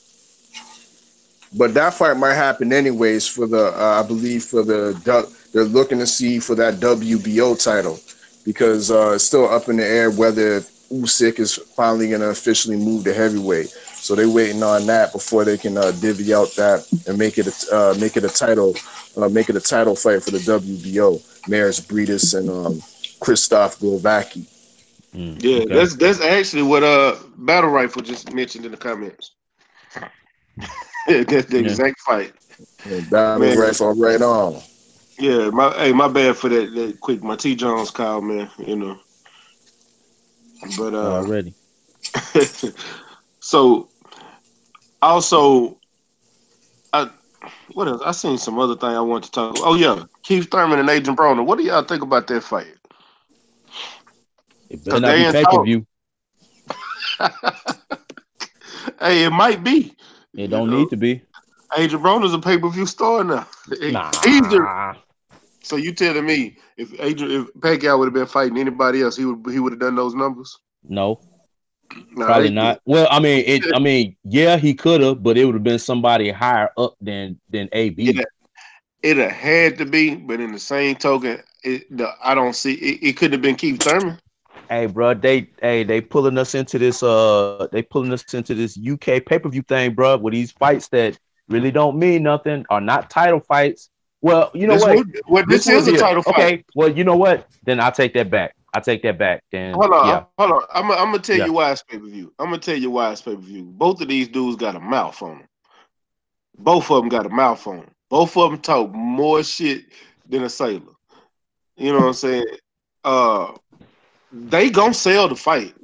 But that fight might happen anyways for the I believe for they're looking to see for that WBO title because it's still up in the air whether Usyk is finally going to officially move to heavyweight. So they're waiting on that before they can divvy out that and make it a title fight for the WBO. Maris Briedis and Krzysztof Glowacki. Yeah, Okay. that's actually what Battle Rifle just mentioned in the comments. That's the Yeah. exact fight. Battle Man, rifle right on. yeah, my bad for that quick. My T Jones call, man, But Already. so also I what else? I seen some other thing I want to talk about. Oh yeah, Keith Thurman and Adrian Broner. What do y'all think about that fight? It better Cause not be they in talk. pay-per-view. Hey, it might be. It You don't know, need to be. Adrian Broner's a pay-per-view star now. He's the Nah. So you telling me if Pacquiao would have been fighting anybody else, he would have done those numbers? No, Nah, probably not. Well, I mean, yeah, he could have, but it would have been somebody higher up than AB. it had to be, but in the same token, I don't see it. It couldn't have been Keith Thurman. Hey, bro, they pulling us into this UK pay-per-view thing, bro, with these fights that really don't mean nothing, are not title fights. Well, you know what? This would is a be title fight. okay. Well, you know what? Then I'll take that back. Then Hold on, yeah, hold on. I'm gonna tell yeah. you why it's pay-per-view. I'm gonna tell you why it's pay-per-view. Both of these dudes got a mouth on them. Both of them got a mouth on them. Both of them talk more shit than a sailor. You know what I'm saying? They gonna sell the fight,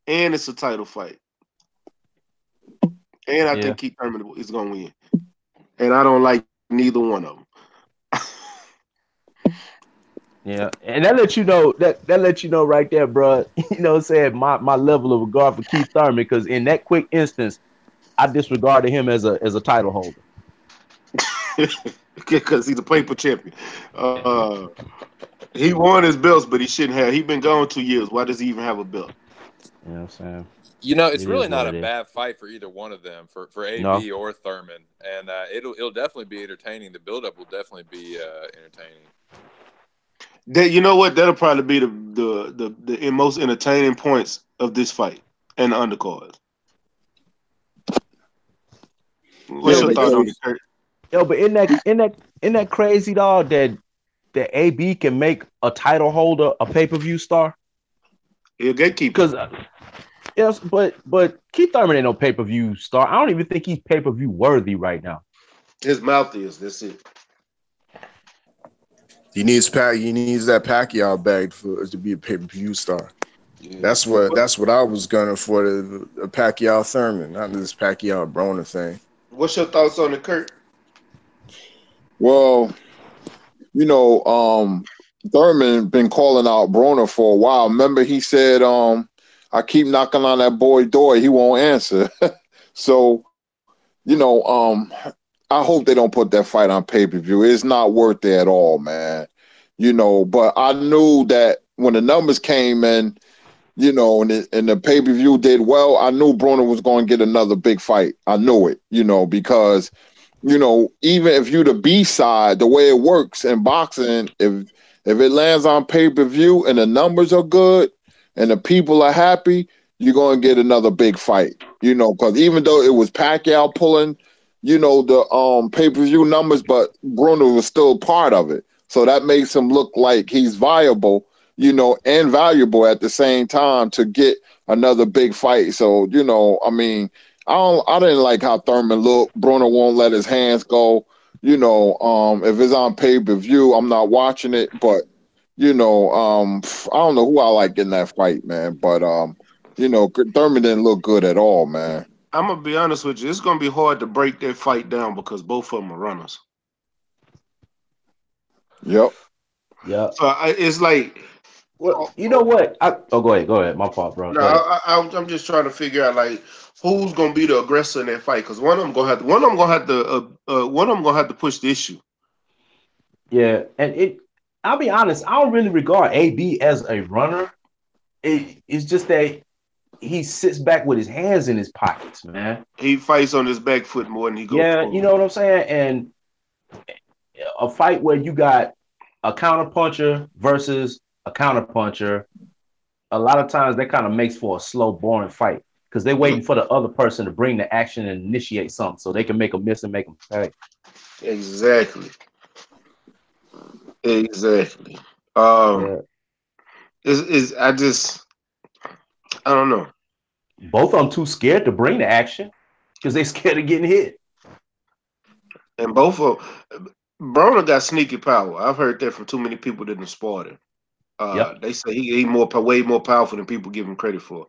and it's a title fight. And I think Keith Thurman is gonna win. And I don't like neither one of them. Yeah, and that lets you know that lets you know right there, bro. You know what I'm saying? My level of regard for Keith Thurman, because in that quick instance, I disregarded him as a title holder. Because he's a paper champion. He won his belts, but he shouldn't have. He's been gone 2 years. Why does he even have a belt? You know what I'm saying? You know, it's It really is not what a it is. bad fight for either one of them, for AB No. or Thurman, and it'll definitely be entertaining. The buildup will definitely be entertaining. You know what? That'll probably be the most entertaining points of this fight and the undercards. What's your thought on it, Kurt? Yo, but in that crazy, dog, that AB can make a title holder a pay-per-view star? He'll gatekeeper. Because yes, but Keith Thurman ain't no pay-per-view star. I don't even think he's pay-per-view worthy right now. His mouth is. That's it. He needs that Pacquiao bag to be a pay-per-view star. Yeah. That's what I was gunning for, the Pacquiao Thurman, not this Pacquiao Broner thing. What's your thoughts on it, Kurt? Well, you know, Thurman been calling out Broner for a while. Remember, he said, I keep knocking on that boy door, he won't answer. So, you know, I hope they don't put that fight on pay-per-view. It's not worth it at all, man. You know, but I knew that when the numbers came in, you know, and the pay-per-view did well, I knew Broner was going to get another big fight. I knew it, you know, because, you know, even if you're the B side, the way it works in boxing, if it lands on pay-per-view and the numbers are good and the people are happy, you're going to get another big fight, you know, because even though it was Pacquiao pulling, you know, the pay-per-view numbers, but Broner was still part of it. So that makes him look like he's viable, you know, and valuable at the same time to get another big fight. So, you know, I mean, I didn't like how Thurman looked. Broner won't let his hands go. You know, if it's on pay-per-view, I'm not watching it. But, you know, I don't know who I like in that fight, man. But, you know, Thurman didn't look good at all, man. I'm going to be honest with you. It's going to be hard to break that fight down because both of them are runners. Yep. Yeah. So it's like, well, you know what? Go ahead. My fault, bro. No, I'm just trying to figure out like who's gonna be the aggressor in that fight because one of them gonna have to push the issue. Yeah, and I'll be honest. I don't really regard AB as a runner. It's just that he sits back with his hands in his pockets, man. He fights on his back foot more than he goes. Yeah, forward. You know what I'm saying? And a fight where you got a counterpuncher versus a counterpuncher, a lot of times that kind of makes for a slow, boring fight because they're waiting for the other person to bring the action and initiate something so they can make a miss and make them pay. Exactly. Yeah. I don't know. Both of them too scared to bring the action because they're scared of getting hit. And both of Broner got sneaky power. I've heard that from too many people that have sparred him. They say he way more powerful than people give him credit for.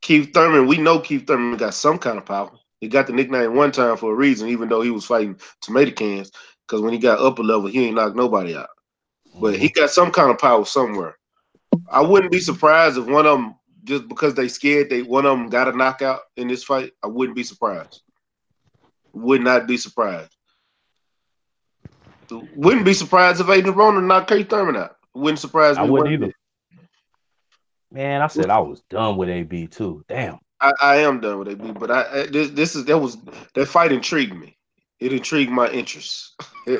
Keith Thurman, we know Keith Thurman got some kind of power. He got the nickname one time for a reason, even though he was fighting tomato cans. Because when he got upper level, he ain't knocked nobody out. But he got some kind of power somewhere. I wouldn't be surprised if one of them, just because they scared, one of them got a knockout in this fight. I wouldn't be surprised. Would not be surprised. Wouldn't be surprised if Aiden Broner knocked Keith Thurman out. Wouldn't surprise me. I wouldn't either. Man, I said I was done with AB too. Damn. I am done with AB, but that fight intrigued me. It intrigued my interest. Hey,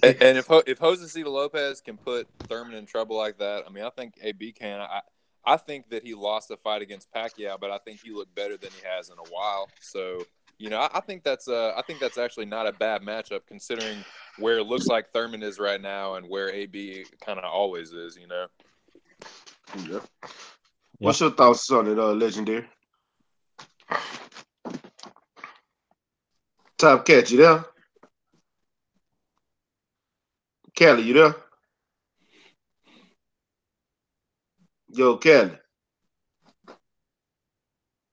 and if Josecito Lopez can put Thurman in trouble like that, I mean, I think AB can. I think that he lost a fight against Pacquiao, but I think he looked better than he has in a while. So, you know, I think that's actually not a bad matchup considering where it looks like Thurman is right now and where AB kind of always is. You know. Yep. What's your thoughts on it, Legendary? Top Cat, you there? Kelly, you there? Yo, Kelly.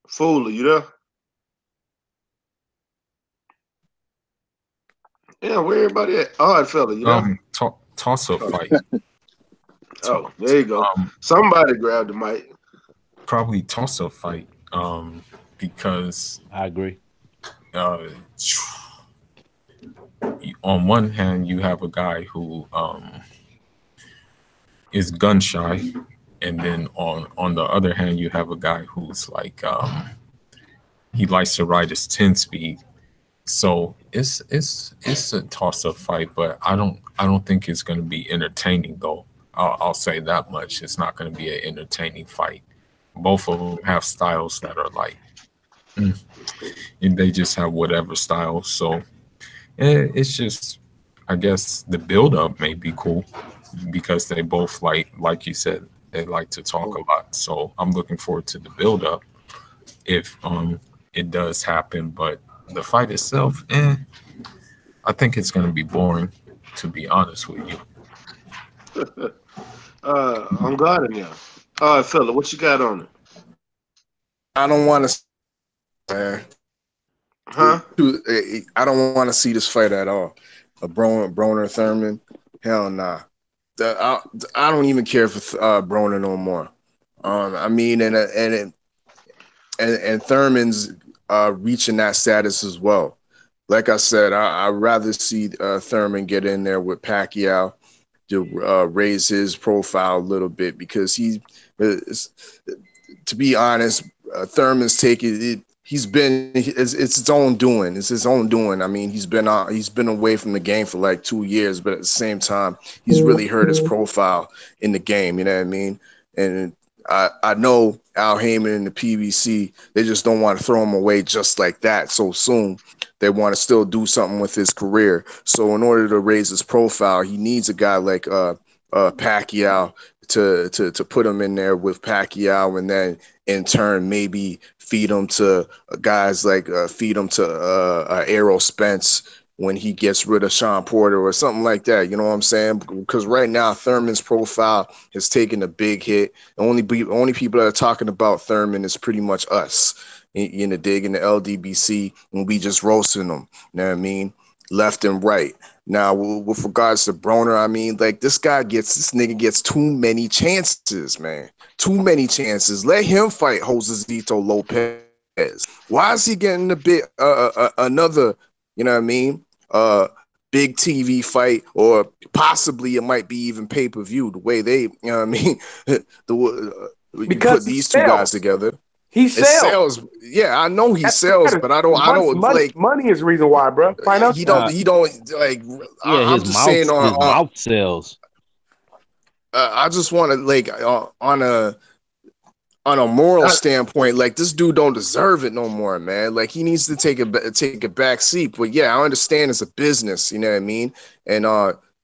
Fooler, you there? Yeah, where everybody at? Hard fella, you there? Toss-up fight. Oh, there you go. Somebody grabbed the mic. Probably toss-up fight. Because I agree. On one hand, you have a guy who is gun shy, and then on the other hand, you have a guy who's like he likes to ride his 10 speed. So it's a toss-up fight, but I don't think it's going to be entertaining though. I'll say that much. It's not going to be an entertaining fight. Both of them have styles that are like, and they just have whatever style. So it's just, I guess the build-up may be cool because they both like you said, they like to talk a lot. So I'm looking forward to the build-up if it does happen. But the fight itself, I think it's going to be boring, to be honest with you. I'm God in there. Fella, what you got on it? I don't want to, man. Huh? I don't want to see this fight at all. A Broner Thurman, hell nah. I don't even care for Broner no more. I mean, and Thurman's reaching that status as well. Like I said, I'd rather see Thurman get in there with Pacquiao to raise his profile a little bit because to be honest, Thurman's taking it. It's its own doing. It's his own doing. I mean, he's been away from the game for like 2 years, but at the same time, he's really hurt his profile in the game. You know what I mean? And I know Al Heyman and the PBC, they just don't want to throw him away just like that so soon. They want to still do something with his career. So in order to raise his profile, he needs a guy like Pacquiao to put him in there with Pacquiao, and then in turn maybe feed him to guys like Errol Spence when he gets rid of Sean Porter or something like that. You know what I'm saying? Because right now Thurman's profile has taken a big hit. The only people that are talking about Thurman is pretty much us in the LDBC, and we just roasting them. You know what I mean? Left and right. Now, with regards to Broner, I mean, like this nigga gets too many chances, man. Too many chances. Let him fight Josecito Lopez. Why is he getting a bit another, you know what I mean? Big TV fight, or possibly it might be even pay-per-view, the way they, you know what I mean? Because put these two guys together. He sells. Yeah, I know he sells, but I don't like money is the reason why, bro. He don't like. Yeah, I'm just saying his mouth sells. I just want to like on a moral standpoint, like this dude don't deserve it no more, man. Like he needs to take a back seat. But yeah, I understand it's a business, you know what I mean? And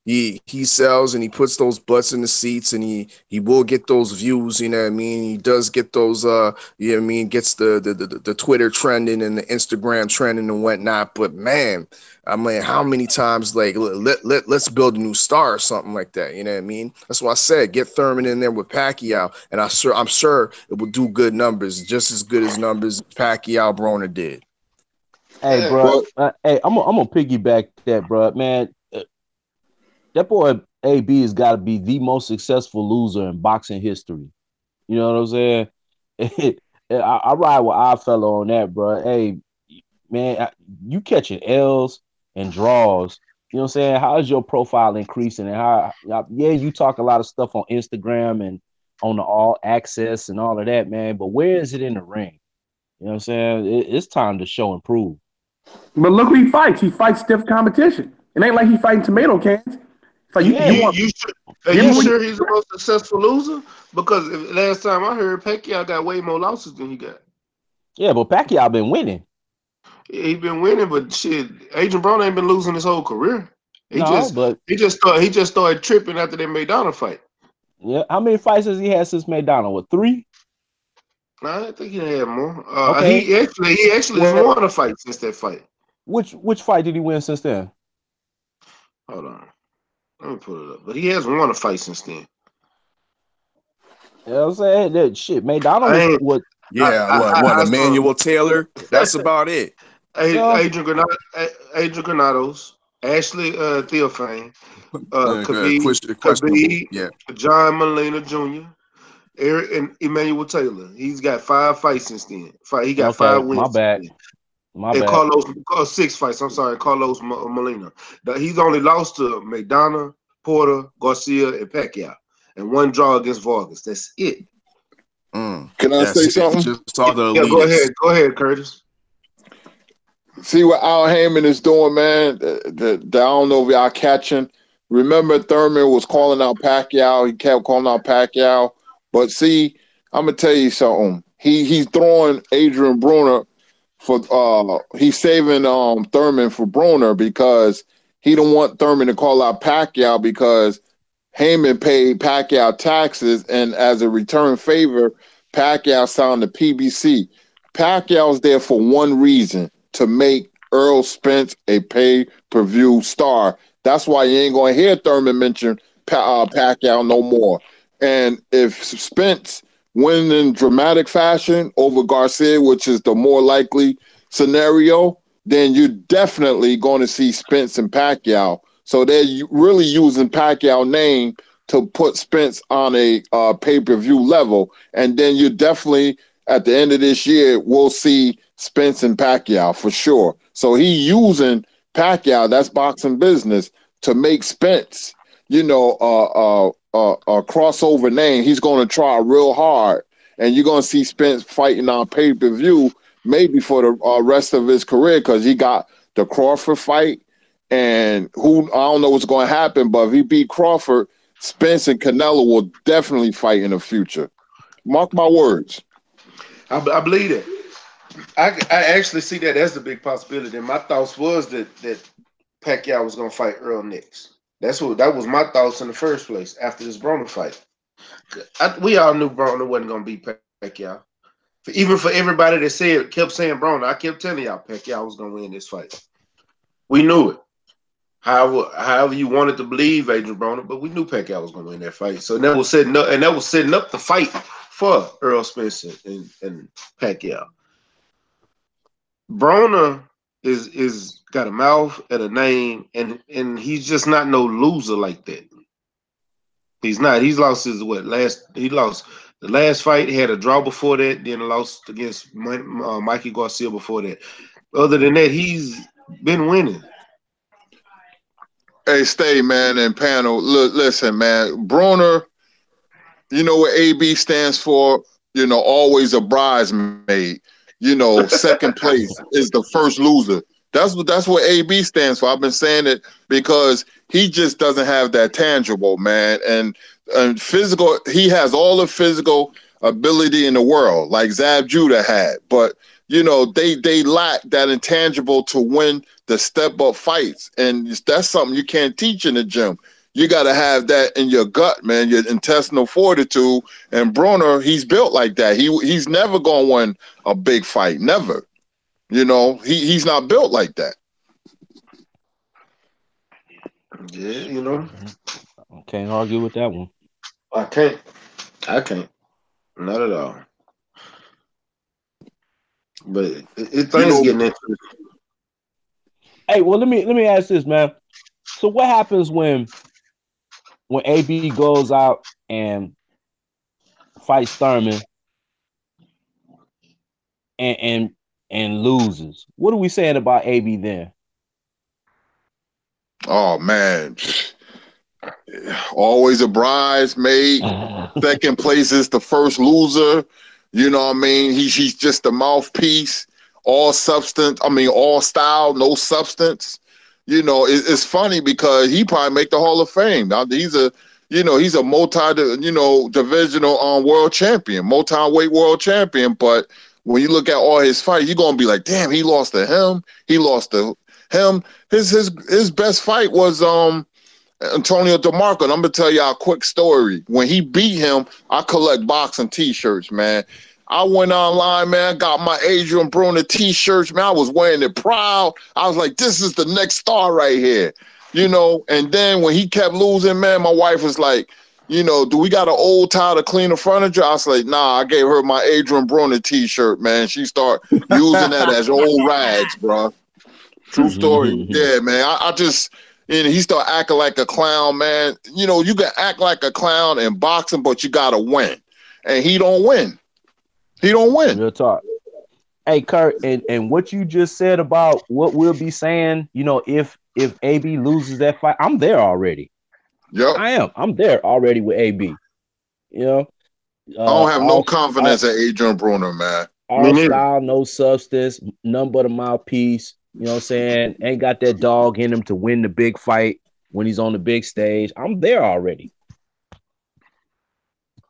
he sells and he puts those butts in the seats, and he will get those views, you know what I mean? He does get those you know what I mean, gets the Twitter trending and the Instagram trending and whatnot. But man, I mean, how many times like let's build a new star or something like that, you know what I mean? That's why I said get Thurman in there with Pacquiao, and I'm sure it will do good numbers, just as good as numbers Pacquiao Broner did. Hey, bro. Hey, I'm gonna piggyback that, bro, man. That boy AB has got to be the most successful loser in boxing history. You know what I'm saying? I ride with Oddfellow on that, bro. Hey, man, you catching L's and draws. You know what I'm saying? How is your profile increasing? And you talk a lot of stuff on Instagram and on the All Access and all of that, man. But where is it in the ring? You know what I'm saying? It's time to show and prove. But look who he fights. He fights stiff competition. It ain't like he fighting tomato cans. It's like you want. Are you sure he's the most successful loser? Because last time I heard, Pacquiao got way more losses than he got. Yeah, but Pacquiao been winning. Yeah, he been winning, but shit, Adrian Broner ain't been losing his whole career. He just started tripping after that Maidana fight. Yeah, how many fights has he had since Maidana? What, 3? No, I think he had more. Okay. He actually has won a fight since that fight. Which fight did he win since then? Hold on, let me pull it up. But he has won a fight since then. You know what I'm saying? That shit, Maidana was Emmanuel Taylor. That's about it. Adrian Granados, Ashley Theophane, Khabib, John Molina Jr., Eric and Emmanuel Taylor. He's got 5 fights since then. He got 5 wins. My bad. Carlos 6 fights. I'm sorry, Carlos Molina. He's only lost to Maidana, Porter, Garcia, and Pacquiao, and 1 draw against Vargas. That's it. Can I say something? Go ahead, Curtis. See what Al Heyman is doing, man. I don't know if y'all catching. Remember, Thurman was calling out Pacquiao. He kept calling out Pacquiao. But see, I'm gonna tell you something. He's throwing Adrian Broner for. He's saving Thurman for Broner because he don't want Thurman to call out Pacquiao because Heyman paid Pacquiao taxes, and as a return favor, Pacquiao signed the PBC. Pacquiao's there for one reason: to make Earl Spence a pay-per-view star. That's why you ain't going to hear Thurman mention Pacquiao no more. And if Spence wins in dramatic fashion over Garcia, which is the more likely scenario, then you're definitely going to see Spence and Pacquiao. So they're really using Pacquiao's name to put Spence on a pay-per-view level. And then you definitely, at the end of this year, we'll see Spence and Pacquiao for sure. So he using Pacquiao, that's boxing business, to make Spence, a crossover name. He's going to try real hard, and you're going to see Spence fighting on pay-per-view maybe for the rest of his career because he got the Crawford fight, and I don't know what's going to happen, but if he beat Crawford, Spence and Canelo will definitely fight in the future. Mark my words. I believe it. I actually see that as the big possibility. And my thoughts was that Pacquiao was going to fight Earl next. That was my thoughts in the first place after this Broner fight. We all knew Broner wasn't going to beat Pacquiao. Even for everybody that kept saying Broner, I kept telling y'all Pacquiao was going to win this fight. We knew it. However you wanted to believe Adrian Broner, but we knew Pacquiao was going to win that fight. So that was setting up the fight for Earl Spence and Pacquiao. Broner is got a mouth and a name, and he's just not no loser like that. He's not. He's lost his he lost the last fight. He had a draw before that, then lost against Mikey Garcia before that. Other than that, he's been winning. Hey, Stay, man, and panel. Look, listen, man. Broner, you know what AB stands for? Always a bridesmaid. Second place is the first loser. That's what AB stands for. I've been saying it because he just doesn't have that tangible, man. And physical, he has all the physical ability in the world, like Zab Judah had. But they lack that intangible to win the step-up fights. And that's something you can't teach in the gym. You got to have that in your gut, man, your intestinal fortitude. And Broner, he's built like that. He's never going to win a big fight. Never. He's not built like that. Yeah, I can't argue with that one. I can't. Not at all. But things getting into. Hey, well, let me ask this, man. So what happens when AB goes out and fights Thurman and loses? What are we saying about AB then? Oh man, always a bridesmaid. Second place is the first loser. You know what I mean? He's just a mouthpiece. all substance. I mean, all style, no substance. You know, it's funny because he probably make the Hall of Fame. Now, he's a divisional world champion, multi-weight world champion. But when you look at all his fights, you're gonna be like, damn, he lost to him. He lost to him. His best fight was Antonio DeMarco. And I'm gonna tell y'all a quick story. When he beat him, I collect boxing T-shirts, man. I went online, man, got my Adrian Broner T-shirts, man. I was wearing it proud. I was like, this is the next star right here, you know. And then when he kept losing, man, my wife was like, you know, do we got an old towel to clean the furniture? I was like, nah, I gave her my Adrian Broner T-shirt, man. She started using that as old rags, bro. True story. Yeah, man. I just, and he started acting like a clown, man. You know, you can act like a clown in boxing, but you got to win. And he don't win. He don't win. Real talk. Hey, Kurt, and what you just said about what we'll be saying, you know, if AB loses that fight, I'm there already. Yep. I am. I'm there already with AB. You know? I don't have no confidence in Adrian Broner, man. All style, no substance, none but a mouthpiece. You know what I'm saying? Ain't got that dog in him to win the big fight when he's on the big stage. I'm there already.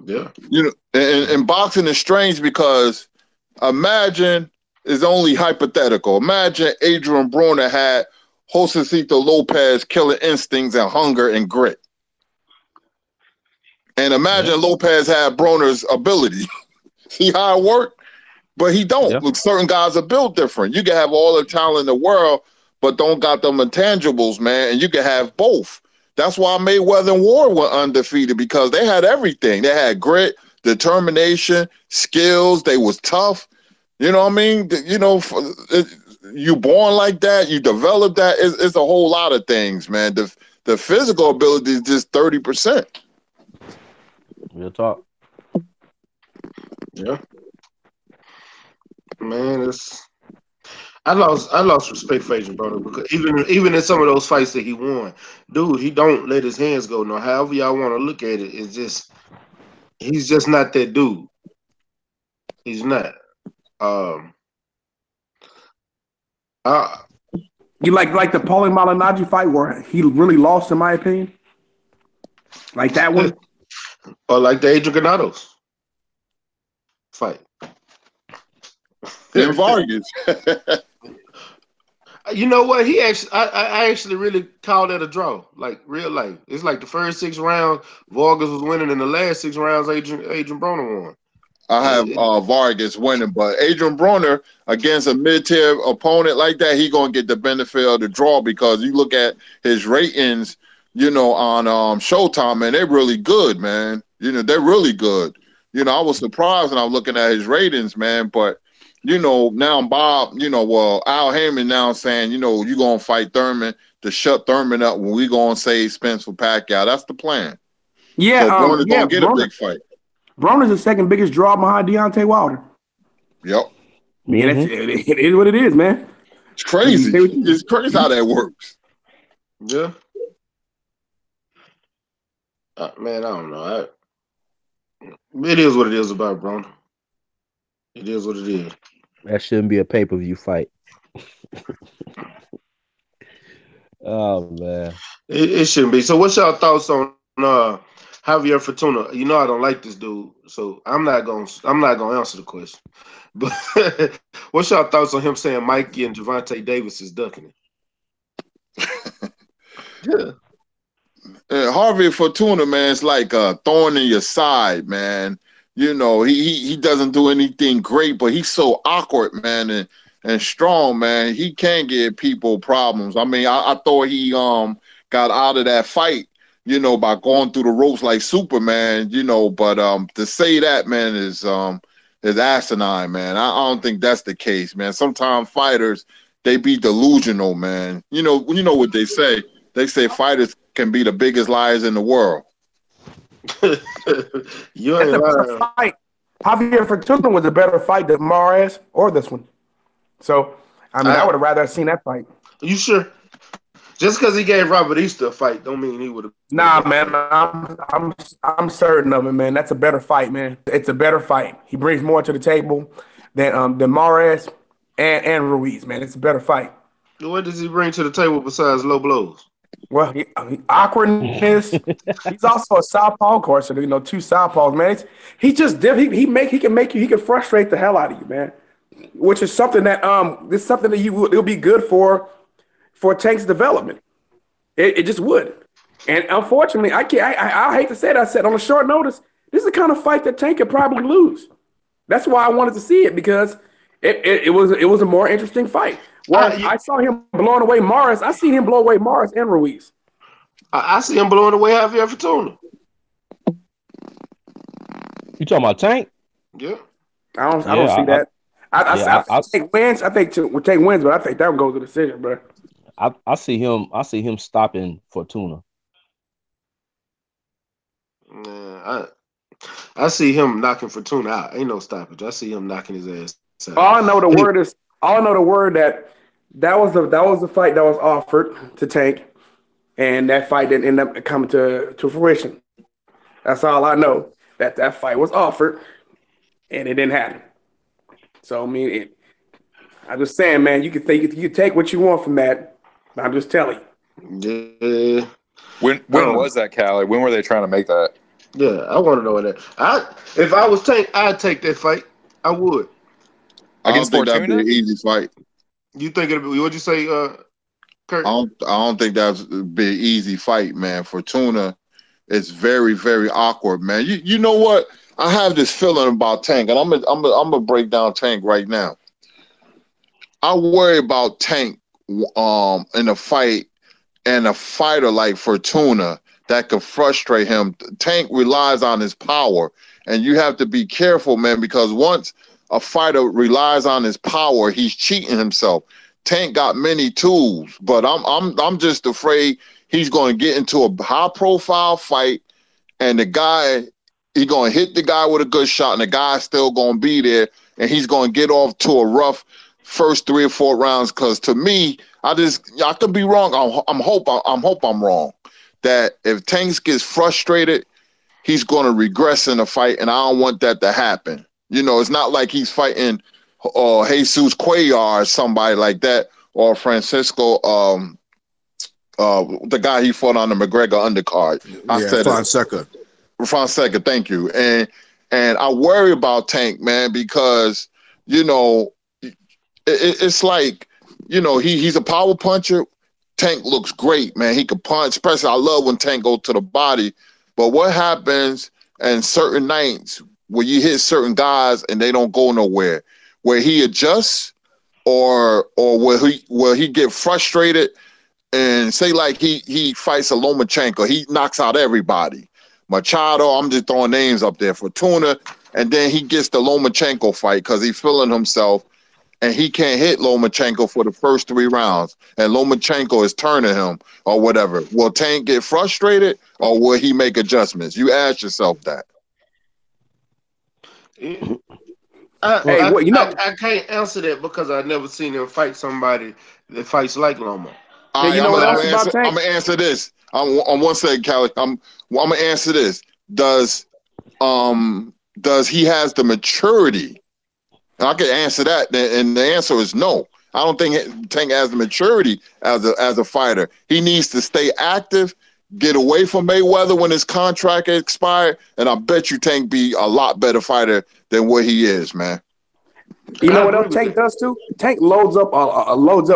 Yeah. You know, and boxing is strange because imagine, it's only hypothetical. Imagine Adrian Broner had Josecito Lopez killer instincts and hunger and grit. And imagine Lopez had Broner's ability. See how it worked? But he don't. Look, certain guys are built different. You can have all the talent in the world, but don't got them intangibles, man. And you can have both. That's why Mayweather and Ward were undefeated, because they had everything. They had grit, determination, skills. They was tough. You know what I mean? You know, you born like that. You develop that. It's a whole lot of things, man. The physical ability is just 30%. Real talk. Yeah. Man, I lost respect for Adrian Broner, because even in some of those fights that he won, dude, he don't let his hands go. No, however y'all want to look at it, he's just not that dude. He's not. You like the Paulie Malignaggi fight where he really lost, in my opinion? Like that one? Or like the Adrian Granados fight. In Vargas. You know what? I actually really called that a draw, like real life. It's like the first 6 rounds, Vargas was winning, and the last 6 rounds, Adrian Broner won. I have Vargas winning, but Adrian Broner against a mid-tier opponent like that, he gonna get the benefit of the draw, because you look at his ratings, you know, on Showtime, man, they're really good, man. You know, they're really good. You know, I was surprised when I was looking at his ratings, man, but you know, now Bob, you know, well, Al Heyman now saying, you know, you're going to fight Thurman to shut Thurman up when we going to save Spence for Pacquiao. That's the plan. Yeah, so Broner's going to get a big fight. Broner's the second biggest draw behind Deontay Wilder. Yep. Yeah, it is what it is, man. It's crazy. It's crazy how that works. Yeah. Man, I don't know. It is what it is about Broner. It is what it is. That shouldn't be a pay-per-view fight. Oh man, it shouldn't be. So, what's y'all thoughts on Javier Fortuna? You know, I don't like this dude, so I'm not gonna answer the question. But what's y'all thoughts on him saying Mikey and Gervonta Davis is ducking it? Yeah. Javier Fortuna, man, it's like a thorn in your side, man. You know, he doesn't do anything great, but he's so awkward, man, and strong, man. He can give people problems. I mean, I thought he got out of that fight, you know, by going through the ropes like Superman, you know, but to say that, man, is asinine, man. I don't think that's the case, man. Sometimes fighters, they be delusional, man. You know what they say. They say fighters can be the biggest liars in the world. You ain't lying. Fight. Javier Fortuna was a better fight than Mares or this one. So, I mean, I would have rather seen that fight. You sure? Just because he gave Robert Easter a fight, don't mean he would have. Nah, man, I'm certain of it, man. That's a better fight, man. It's a better fight. He brings more to the table than Mares. and Ruiz, man. It's a better fight. What does he bring to the table besides low blows? Well, awkwardness. He's also a southpaw, of course. So, you know, two southpaws, man. He just he can frustrate the hell out of you, man. Which is something that this is something that it'll be good for Tank's development. It just would. And unfortunately, I hate to say it. I said on a short notice, this is the kind of fight that Tank could probably lose. That's why I wanted to see it, because it was a more interesting fight. Well, I saw him blowing away Morris. I seen him blow away Morris and Ruiz. I see him blowing away Javier Fortuna. You talking about Tank? Yeah. I don't see that. I think wins. I think we'll take wins, but I think that one goes to decision, bro. I see him stopping Fortuna. Yeah, I see him knocking Fortuna out. Ain't no stoppage. I see him knocking his ass out. All I know the word that was the fight that was offered to Tank, and that fight didn't end up coming to fruition. That's all I know. That fight was offered, and it didn't happen. So I mean, I'm just saying, man, you can take what you want from that. I'm just telling you. Yeah. When was that, Callie? When were they trying to make that? Yeah, I want to know that. If I was Tank, I'd take that fight. I would. I don't think that'd be an easy fight. You think it'd be? What'd you say, Kurt? I don't think that'd be an easy fight, man. Fortuna is very, very awkward, man. You know what? I have this feeling about Tank, and I'm gonna break down Tank right now. I worry about Tank in a fight, and a fighter like Fortuna that could frustrate him. Tank relies on his power, and you have to be careful, man, because once a fighter relies on his power, he's cheating himself. Tank got many tools, but I'm just afraid he's going to get into a high-profile fight, and the guy, he's going to hit the guy with a good shot, and the guy's still going to be there, and he's going to get off to a rough first 3 or 4 rounds. Because to me, I could be wrong. I'm hope I'm wrong. That if Tank gets frustrated, he's going to regress in the fight, and I don't want that to happen. You know, it's not like he's fighting Jesus Cuellar or somebody like that, or Francisco, the guy he fought on the McGregor undercard. Fonseca, thank you. And I worry about Tank, man, because, you know, it's like, you know, he's a power puncher. Tank looks great, man. He can punch. Especially, I love when Tank goes to the body. But what happens in certain nights where you hit certain guys and they don't go nowhere, where he adjusts, or where he get frustrated, and say like he fights a Lomachenko, he knocks out everybody. Machado, I'm just throwing names up there, Fortuna, and then he gets the Lomachenko fight because he's feeling himself, and he can't hit Lomachenko for the first 3 rounds, and Lomachenko is turning him or whatever. Will Tank get frustrated, or will he make adjustments? You ask yourself that. I can't answer that because I've never seen him fight somebody that fights like Loma. I'm gonna answer this. On one second, Callie. I'm gonna answer this. Does he has the maturity? And I can answer that, and the answer is no. I don't think Tank has the maturity as a fighter. He needs to stay active, get away from Mayweather when his contract expired, and I bet you Tank be a lot better fighter than what he is, man. You know what else Tank does too? Tank loads up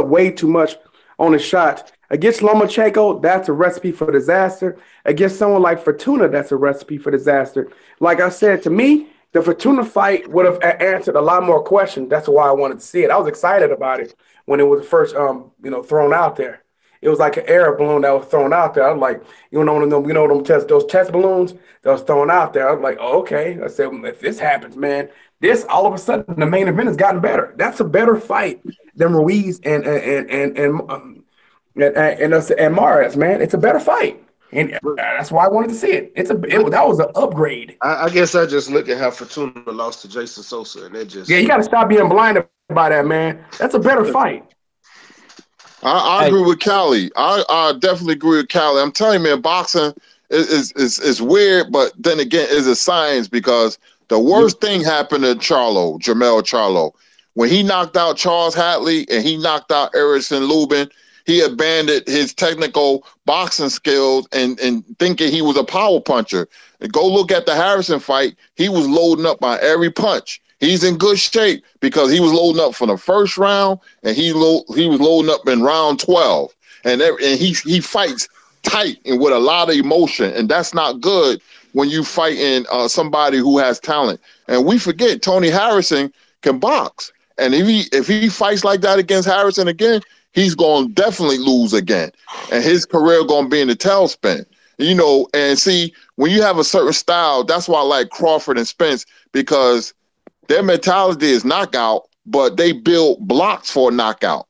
way too much on his shots. Against Lomachenko, that's a recipe for disaster. Against someone like Fortuna, that's a recipe for disaster. Like I said, to me, the Fortuna fight would have answered a lot more questions. That's why I wanted to see it. I was excited about it when it was first, thrown out there. It was like an air balloon that was thrown out there. I was like, those test balloons that was thrown out there. I was like, oh, okay. I said, if this happens, man, this all of a sudden the main event has gotten better. That's a better fight than Ruiz and Mares, man. It's a better fight. And that's why I wanted to see it. That was an upgrade. I guess I just look at how Fortuna lost to Jason Sosa, and you got to stop being blinded by that, man. That's a better fight. I agree with Callie. I definitely agree with Callie. I'm telling you, man, boxing is weird, but then again, it's a science, because the worst thing happened to Jamel Charlo. When he knocked out Charles Hatley and he knocked out Erickson Lubin, he abandoned his technical boxing skills and thinking he was a power puncher. And go look at the Harrison fight. He was loading up on every punch. He's in good shape because he was loading up for the first round and he was loading up in round 12. And he fights tight and with a lot of emotion. And that's not good when you fighting somebody who has talent. And we forget Tony Harrison can box. And if he fights like that against Harrison again, he's going to definitely lose again. And his career going to be in the tailspin. And see, when you have a certain style, that's why I like Crawford and Spence, because their mentality is knockout, but they build blocks for a knockout.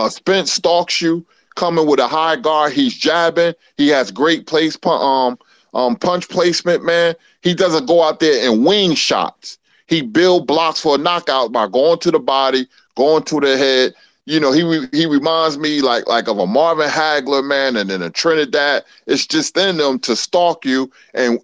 Spence stalks you, coming with a high guard. He's jabbing. He has great punch placement, man. He doesn't go out there and wing shots. He build blocks for a knockout by going to the body, going to the head. He reminds me like of a Marvin Hagler, man, and then a Trinidad. It's just in them to stalk you and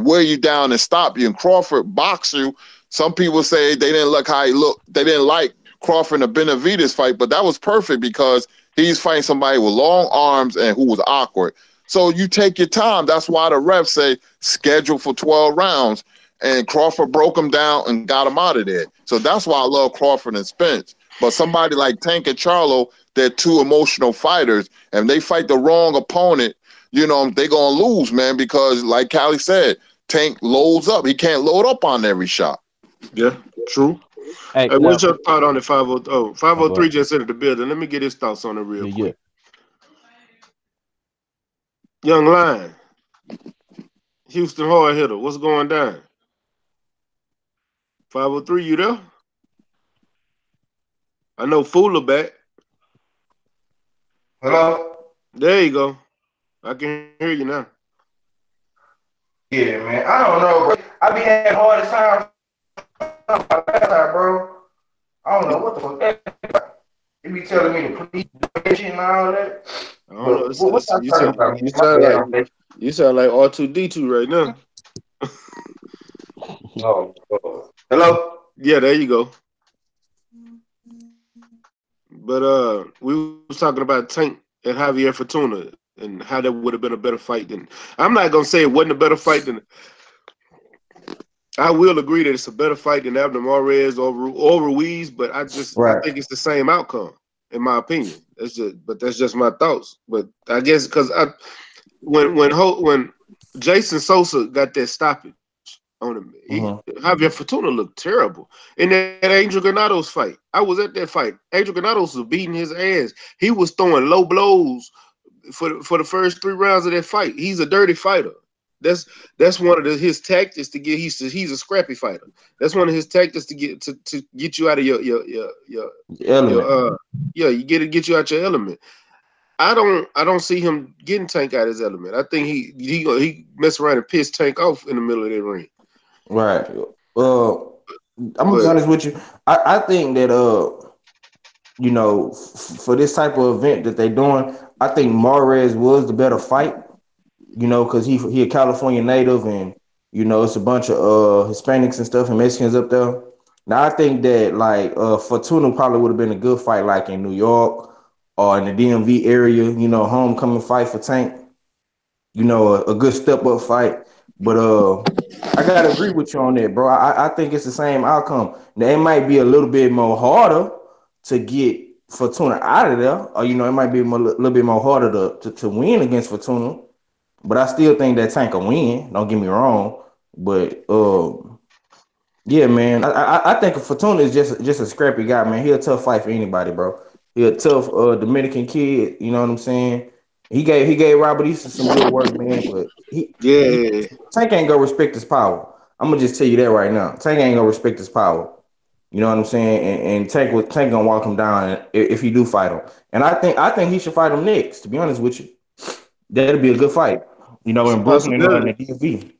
wear you down and stop you. And Crawford box you. Some people say they didn't like how he looked. They didn't like Crawford in the Benavidez fight, but that was perfect because he's fighting somebody with long arms and who was awkward. So you take your time. That's why the refs say schedule for 12 rounds. And Crawford broke him down and got him out of there. So that's why I love Crawford and Spence. But somebody like Tank and Charlo, they're two emotional fighters. And if they fight the wrong opponent, they're going to lose, man, because like Callie said, Tank loads up. He can't load up on every shot. Yeah, true. Hey, what's your thought on the 503? 503 just entered the building. Let me get his thoughts on it real quick. Young Lion, Houston hard hitter, what's going down? 503, you there? I know Fuller back. Hello? There you go. I can hear you now. Yeah, man. I don't know, bro. I be having hardest time, bro. I don't know what the fuck. You be telling me to please do and all that. I don't know. You sound like R2D2 right now. Oh, hello? Yeah, there you go. But we was talking about Tank and Javier Fortuna and how that would have been a better fight than. I'm not gonna say it wasn't a better fight than. I will agree that it's a better fight than Abner Mares or Ruiz, but I think it's the same outcome in my opinion. That's just my thoughts. But I guess because when Jason Sosa got that stoppage on him, Javier Fortuna looked terrible in that Angel Granados fight. I was at that fight. Angel Granados was beating his ass. He was throwing low blows for the first 3 rounds of that fight. He's a dirty fighter. That's one of his tactics to get. He's a scrappy fighter. That's one of his tactics to get you out of your element. Get you out your element. I don't see him getting Tank out of his element. I think he mess around and piss Tank off in the middle of that ring. Right. I'm gonna be honest with you. I think that for this type of event that they're doing, I think Mares was the better fight. Because he a California native, and it's a bunch of Hispanics and stuff and Mexicans up there. Now I think that Fortuna probably would have been a good fight, like in New York or in the DMV area. Homecoming fight for Tank. A good step up fight. But I gotta agree with you on that, bro. I think it's the same outcome. Now it might be a little bit more harder to get Fortuna out of there, or it might be a little bit more harder to win against Fortuna. But I still think that Tank will win. Don't get me wrong. But yeah, man, I think Fortuna is just a scrappy guy, man. He a tough fight for anybody, bro. He a tough Dominican kid. You know what I'm saying? He gave Robert Easter some good work, man. But Tank ain't gonna respect his power. I'm gonna just tell you that right now. Tank ain't gonna respect his power. You know what I'm saying? And Tank gonna walk him down if he do fight him. And I think he should fight him next. To be honest with you, that'll be a good fight. In Brooklyn and the DMV.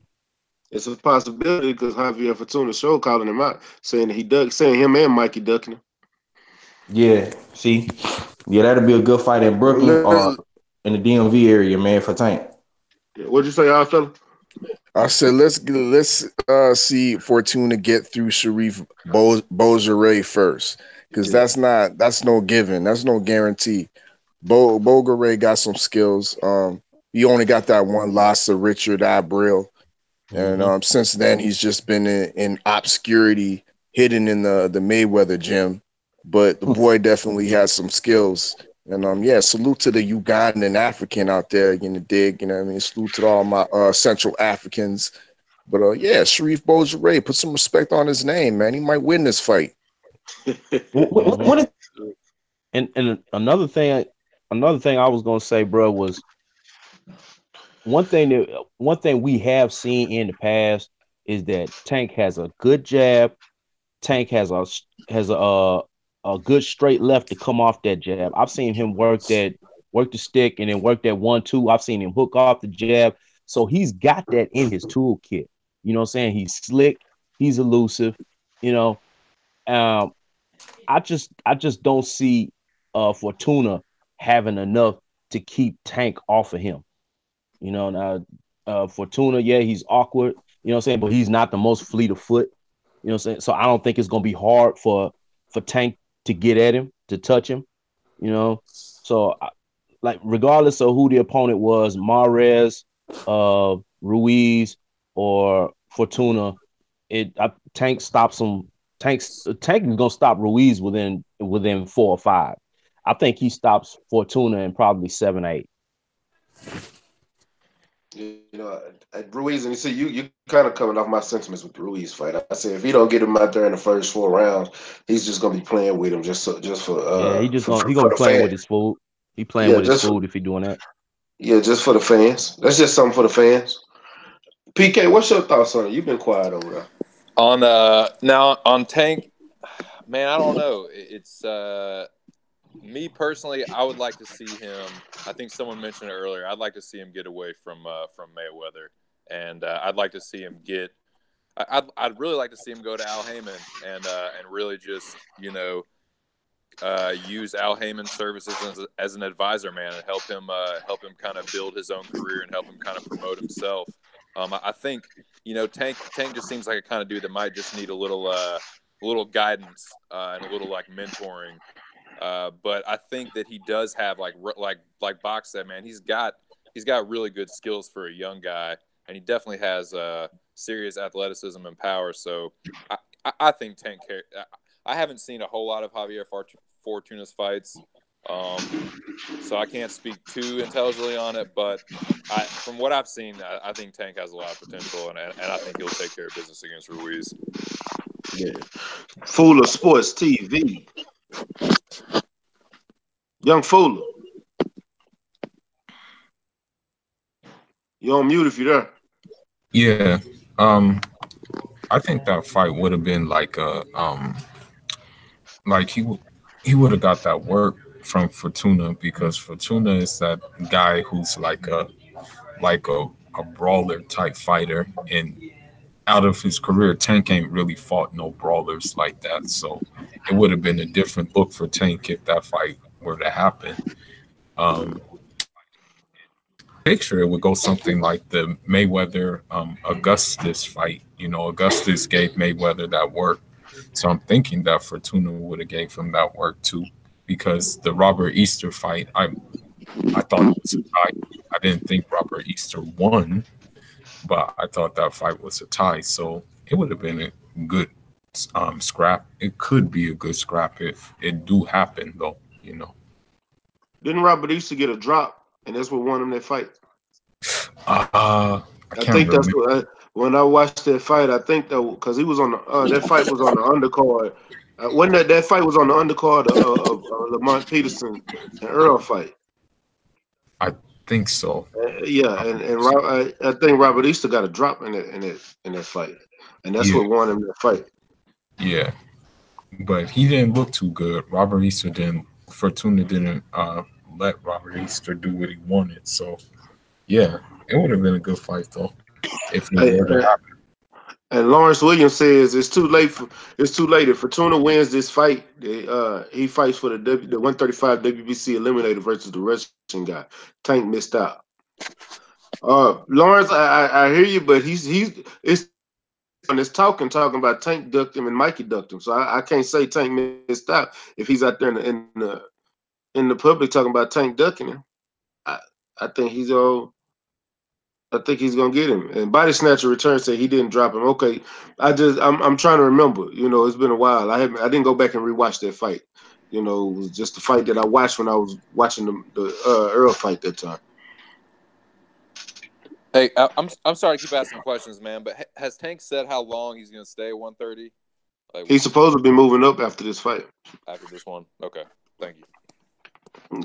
It's a possibility because Javier Fortuna show calling him out, saying him and Mikey ducking him. Yeah, see, that'll be a good fight in Brooklyn or in the DMV area, man, for Tank. What'd you say, fella? I said let's see Fortuna get through Sharif Bojere first, because Yeah. that's no given, that's no guarantee. Bojere got some skills. He only got that one loss to Richard Abril, and since then he's just been in obscurity, hidden in the Mayweather gym. But the boy definitely has some skills. And yeah, salute to the Ugandan African out there in the dig. You know what I mean? Salute to all my Central Africans. But yeah, Sharif Bojere, put some respect on his name, man. He might win this fight. What is And another thing I was gonna say, bro, was one thing we have seen in the past is that Tank has a good jab. Tank has a good straight left to come off that jab. I've seen him work the stick and then work that 1-2. I've seen him hook off the jab. So he's got that in his toolkit. You know what I'm saying? He's slick, he's elusive, you know. I just don't see Fortuna having enough to keep Tank off of him. You know, now Fortuna, yeah, he's awkward, you know what I'm saying, but he's not the most fleet of foot. You know what I'm saying? So I don't think it's gonna be hard for Tank to get at him, to touch him, you know. So like regardless of who the opponent was, Mares, Ruiz, or Fortuna, Tank stops him. Tank is gonna stop Ruiz within 4 or 5. I think he stops Fortuna in probably 7 or 8. You know, Ruiz, and you see, you kind of coming off my sentiments with the Ruiz fight. I said if he don't get him out there in the first 4 rounds, he's just gonna be playing with him just for Yeah, he gonna be the playing fan. with his food. He playing Yeah, with his food if he doing that. Yeah, just for the fans. That's just something for the fans. PK, what's your thoughts on it? You've been quiet over there. On now on Tank, man, I don't know. It's me personally, I would like to see him. I think someone mentioned it earlier. I'd like to see him get away from Mayweather, and I'd like to see him get. I'd really like to see him go to Al Haymon and really just use Al Heyman's services as an advisor, man, and help him kind of build his own career and help him kind of promote himself. I think Tank just seems like a kind of dude that might just need a little guidance and a little like mentoring. But I think that he does have like Box said, man, he's got really good skills for a young guy, and he definitely has serious athleticism and power. So I think Tank. I haven't seen a whole lot of Javier Fortuna's fights, so I can't speak too intelligently on it. But from what I've seen, I think Tank has a lot of potential, and I think he'll take care of business against Ruiz. Yeah. Fuller Sports TV. Young Fuller. You're on mute if you're there. Yeah. I think that fight would have been like he would have got that work from Fortuna, because Fortuna is that guy who's like a brawler type fighter, and out of his career, Tank ain't really fought no brawlers like that. So it would have been a different look for Tank if that fight were to happen. Picture it would go something like the Mayweather Augustus fight. Augustus gave Mayweather that work. So I'm thinking that Fortuna would have gave him that work too, because the Robert Easter fight, I thought it was a tie. I didn't think Robert Easter won, but I thought that fight was a tie. So it would have been a good scrap. It could be a good scrap if it do happen, though. Didn't Robert Easter get a drop, and that's what won him that fight? I think that's what. When I watched that fight, I think that because he was on the that fight was on the undercard. Wasn't that fight was on the undercard of Lamont Peterson and Earl fight? I think so. Yeah, and I think Robert Easter got a drop in that fight, and that's what won him that fight. Yeah, but he didn't look too good. Robert Easter didn't. Fortuna didn't let Robert Easter do what he wanted. So yeah, it would have been a good fight though if it were to happen. And Lawrence Williams says it's too late. If Fortuna wins this fight, he fights for the 135 WBC eliminator versus the Russian guy. Tank missed out. Lawrence, I hear you, but it's talking about Tank ducked him and Mikey ducked him. So I can't say Tank missed out if he's out there in the public talking about Tank ducking him. I, I think he's all. I think he's gonna get him. And Body Snatcher return said he didn't drop him. Okay, I'm trying to remember. You know, it's been a while. I didn't go back and rewatch that fight. You know, it was just the fight that I watched when I was watching the Earl fight that time. Hey, I'm sorry to keep asking questions, man, but has Tank said how long he's going to stay at 130? Like, He's supposed to be moving up after this fight. After this one, okay, thank you.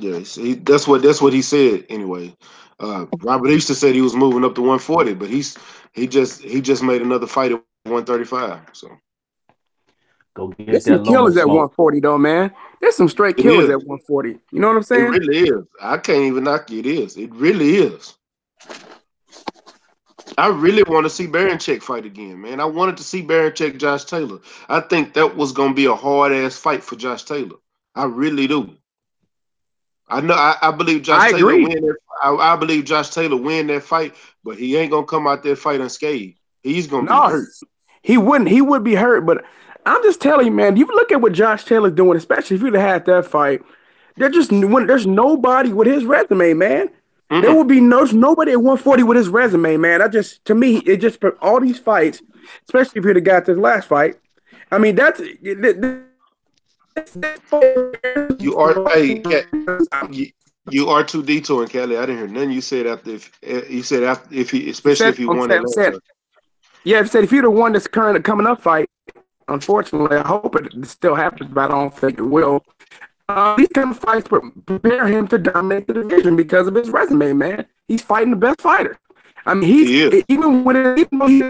Yes, that's what he said anyway. Robert Easter said he was moving up to 140, but he just made another fight at 135. So go get There's that some killers Lomo at smoke. 140 though, man. There's some straight killers at 140. You know what I'm it saying? really is. I can't even knock it. It is. It really is. I really want to see Barincek fight again, man. I wanted to see Barincek Josh Taylor. I think that was going to be a hard ass fight for Josh Taylor. I really do. I know. I believe Josh Taylor agree. win that. I believe Josh Taylor win that fight, but he ain't gonna come out there fight unscathed. He's gonna be hurt. He wouldn't. He would be hurt. But I'm just telling you, man. You look at what Josh Taylor's doing, especially if you'd have had that fight. There's nobody with his resume, man. Mm-hmm. There would be nobody at 140 with his resume, man. To me, it just put all these fights, especially if you'd have got this last fight. I mean, that's you are you R2D2 Kelly. I didn't hear nothing you said after if he especially if he won that last fight. Yeah, said if you're the one that's currently coming up fight, unfortunately, I hope it still happens, but I don't think it will. These kind of fights prepare him to dominate the division because of his resume, man. He's fighting the best fighter. I mean, even though he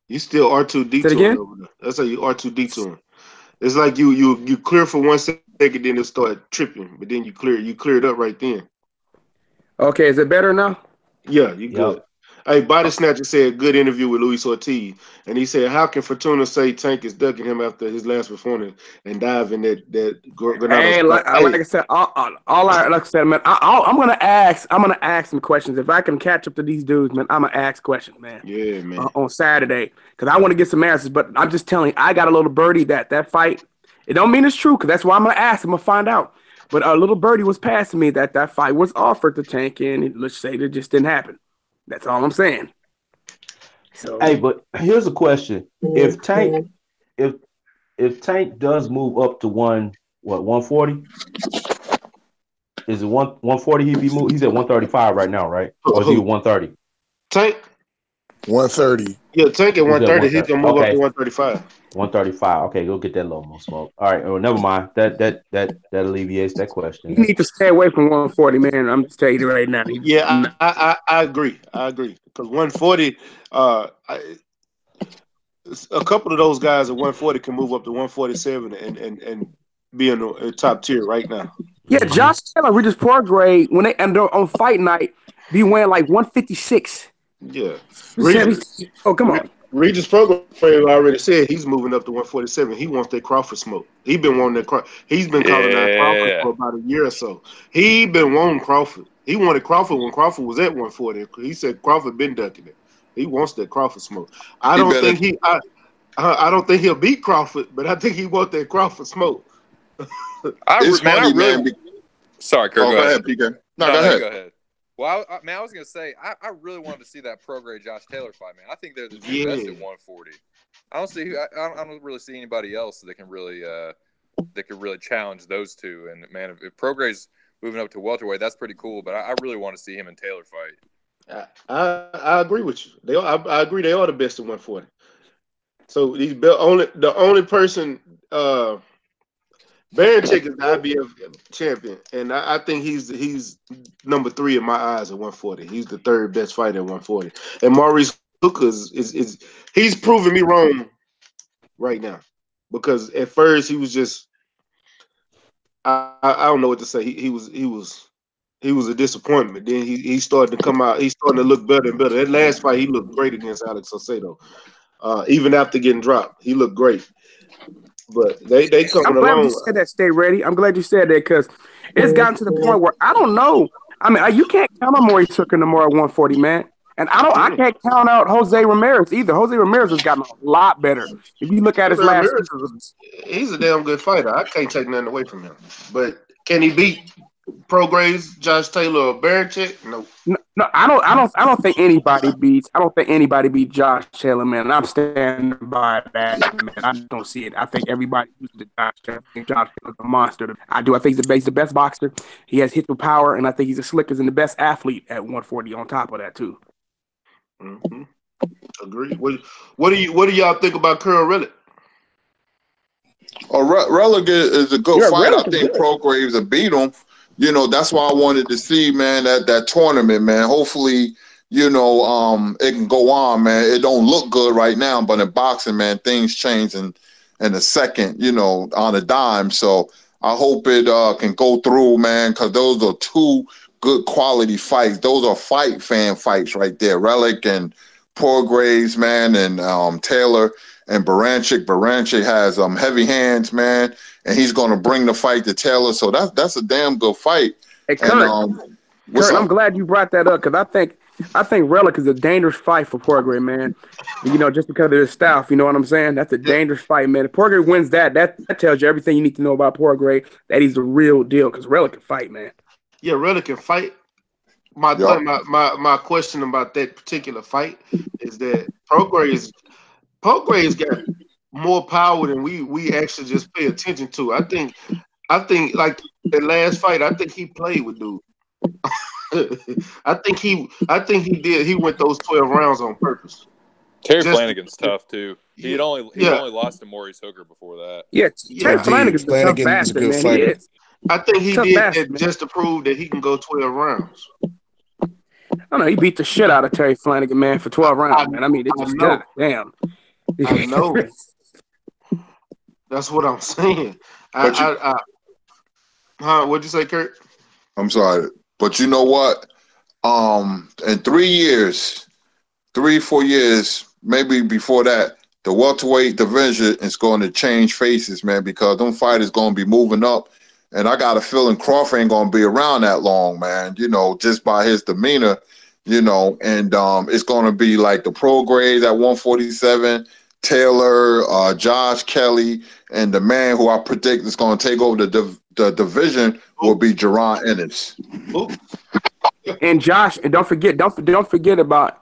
you still R2D2. That's how you R2D2. It's like you clear for 1 second, then it start tripping, but then you clear it up right then. Okay, is it better now? Yeah, you good. Hey, Body Snatcher said good interview with Luis Ortiz, and he said, "How can Fortuna say Tank is ducking him after his last performance and dive in that Hey, like I said, man, I'm gonna ask some questions. If I can catch up to these dudes, man, I'm gonna ask questions, man. Yeah, man. On Saturday, because I want to get some answers. But I'm just telling you, I got a little birdie that fight. It don't mean it's true, because that's why I'm gonna ask. I'm gonna find out. But a little birdie was passing me that fight was offered to Tank, and let's say it just didn't happen. That's all I'm saying. So, hey, but here's a question: if Tank does move up to 140, is it 140 he'd be moved? He's at 135 right now, right? Or is he at 130? Tank 130. Yeah, Tank at 130. He's gonna move up to 135. 135. Okay, go get that Lomo smoke. All right. Oh, never mind. That alleviates that question. You need to stay away from 140, man. I'm just telling you right now. Yeah, I agree. I agree, because 140. A couple of those guys at 140 can move up to 147 and be in the top tier right now. Yeah, Josh Taylor, Regis Prograde, when they end on fight night, be weighing like 156. Yeah. Come on. Regis Prograde already said he's moving up to 147. He wants that Crawford smoke. He's been wanting that. He's been calling out Crawford for about a year or so. He been wanting Crawford. He wanted Crawford when Crawford was at 140. He said Crawford been ducking it. He wants that Crawford smoke. I don't think he'll beat Crawford, but I think he wants that Crawford smoke. Sorry, Kurt. Go ahead, PK. No, go ahead. Well, I was gonna say, I really wanted to see that Prograde Josh Taylor fight, man. I think they're the two best at 140. I don't really see anybody else that can really challenge those two. And man, if Prograde's moving up to welterweight, that's pretty cool. But I really want to see him and Taylor fight. I agree with you. I agree they are the best at 140. So the only person Barincek is the IBF champion, and I think he's number 3 in my eyes at 140. He's the third best fighter at 140. And Maurice Hooker is he's proving me wrong right now, because at first he was just I don't know what to say. He was a disappointment. Then he started to come out. He's starting to look better and better. That last fight he looked great against Alex Saucedo. Even after getting dropped, he looked great. But they coming along. I'm glad you said that. Stay ready. I'm glad you said that, because it's gotten to the point where I don't know. I mean, you can't count on Maurice Hooker no more at 140, man. And I can't count out Jose Ramirez either. Jose Ramirez has gotten a lot better. If you look at his last, he's a damn good fighter. I can't take nothing away from him. But can he beat Prograis, Josh Taylor, or Barichick? No. No, I don't think anybody beats. I don't think anybody beat Josh Taylor, man. And I'm standing by that, man. I don't see it. I think everybody uses Josh Taylor. I think Josh Taylor's a monster. I do. I think he's the best boxer. He has hit with power, and I think he's the slickest and the best athlete at 140. On top of that, too. Mm-hmm. Agree. What do y'all think about Curl Relic? Relic is a good fight. Relic I think Prograis will beat him. You know, that's why I wanted to see, man, that tournament, man. Hopefully, you know, it can go on, man. It don't look good right now, but in boxing, man, things change in a second, you know, on a dime. So I hope it can go through, man, because those are two good quality fights. Those are fight fan fights right there. Relic and Prograis, man, and Taylor and Baranchyk. Baranchyk has heavy hands, man, and he's going to bring the fight to Taylor. So that's a damn good fight. Hey, Kurt, I'm glad you brought that up because I think Relic is a dangerous fight for Prograis, man. You know, just because of his style, you know what I'm saying? That's a dangerous fight, man. If Prograis wins that tells you everything you need to know about Prograis, that he's the real deal because Relic can fight, man. Yeah, Relic can fight. My question about that particular fight is that Prograis got more power than we actually just pay attention to. I think like the last fight, I think he played with dude. I think he did. He went those 12 rounds on purpose. Terry Flanagan's tough too. He only lost to Maurice Hooker before that. Yeah, Terry Flanagan's a tough bastard, man. He is. I think he did that just to prove that he can go 12 rounds. I don't know. He beat the shit out of Terry Flanagan, man, for 12 rounds, man. I mean, it's just goddamn. I know. That's what I'm saying. What'd you say, Kurt? I'm sorry. But you know what? In 3 years, 4 years, maybe before that, the welterweight division is going to change faces, man, because them fighters going to be moving up. And I got a feeling Crawford ain't going to be around that long, man, you know, just by his demeanor, you know, and it's going to be like the Prograis at 147, Taylor, Josh Kelly, and the man who I predict is going to take over the division will be Jaron Ennis. And Josh, and don't forget about don't forget about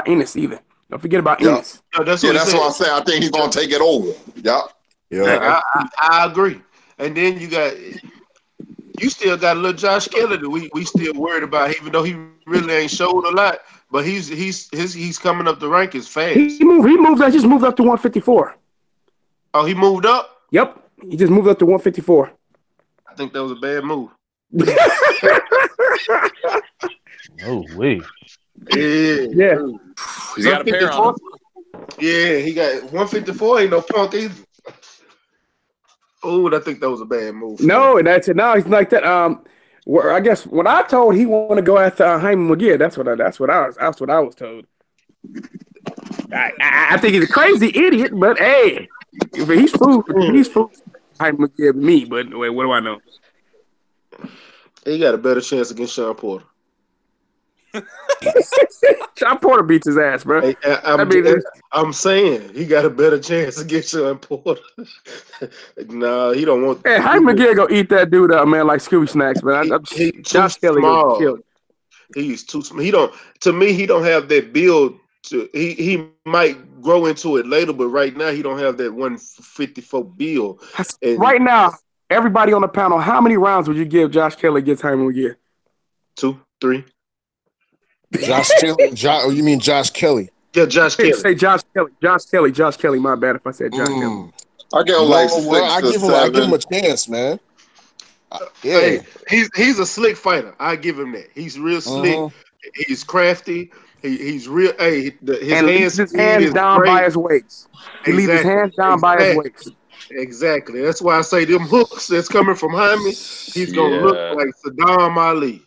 Ennis either. Don't forget about Ennis. That's what I say. I think he's going to take it over. Yeah, I agree. And then you still got a little Josh Kelly that we still worried about, even though he really ain't showed a lot. But he's coming up the rankings fast. He moved. I just moved up to 154. Oh, he moved up? Yep, he just moved up to 154. I think that was a bad move. Oh wait. Yeah. He's got a pair on him. Yeah, he got 154. Ain't no punk either. Oh, I think that was a bad move. No, that's it. Now he's like that. I guess when I told he want to go after Hyman McGee, that's what I was told. I think he's a crazy idiot, but hey, if he's fooled. Hyman McGee me, but wait, what do I know? He got a better chance against Sean Porter. Sean Porter beats his ass, bro. Hey, I'm saying he got a better chance against Sean Porter. Nah, he don't want. Hey, Hyman McGee gonna eat that dude up, man, like Scooby Snacks, man. Josh Kelly gonna kill him. He's too small. He don't have that build. He might grow into it later, but right now he don't have that 154 build. Right now, everybody on the panel, how many rounds would you give Josh Kelly against Hyman McGee? 2, 3. Josh Kelly. You mean Josh Kelly? Yeah, Josh Kelly. Say Josh Kelly. Josh Kelly. My bad if I said Josh Kelly. I give him like 6 I give him a chance, man. Yeah, he's a slick fighter. I give him that. He's real slick. He's crafty. He's real. Hey, his hands down by his waist. He leaves his hands down by his waist. Exactly. That's why I say them hooks that's coming from Hyman, he's gonna look like Saddam Ali.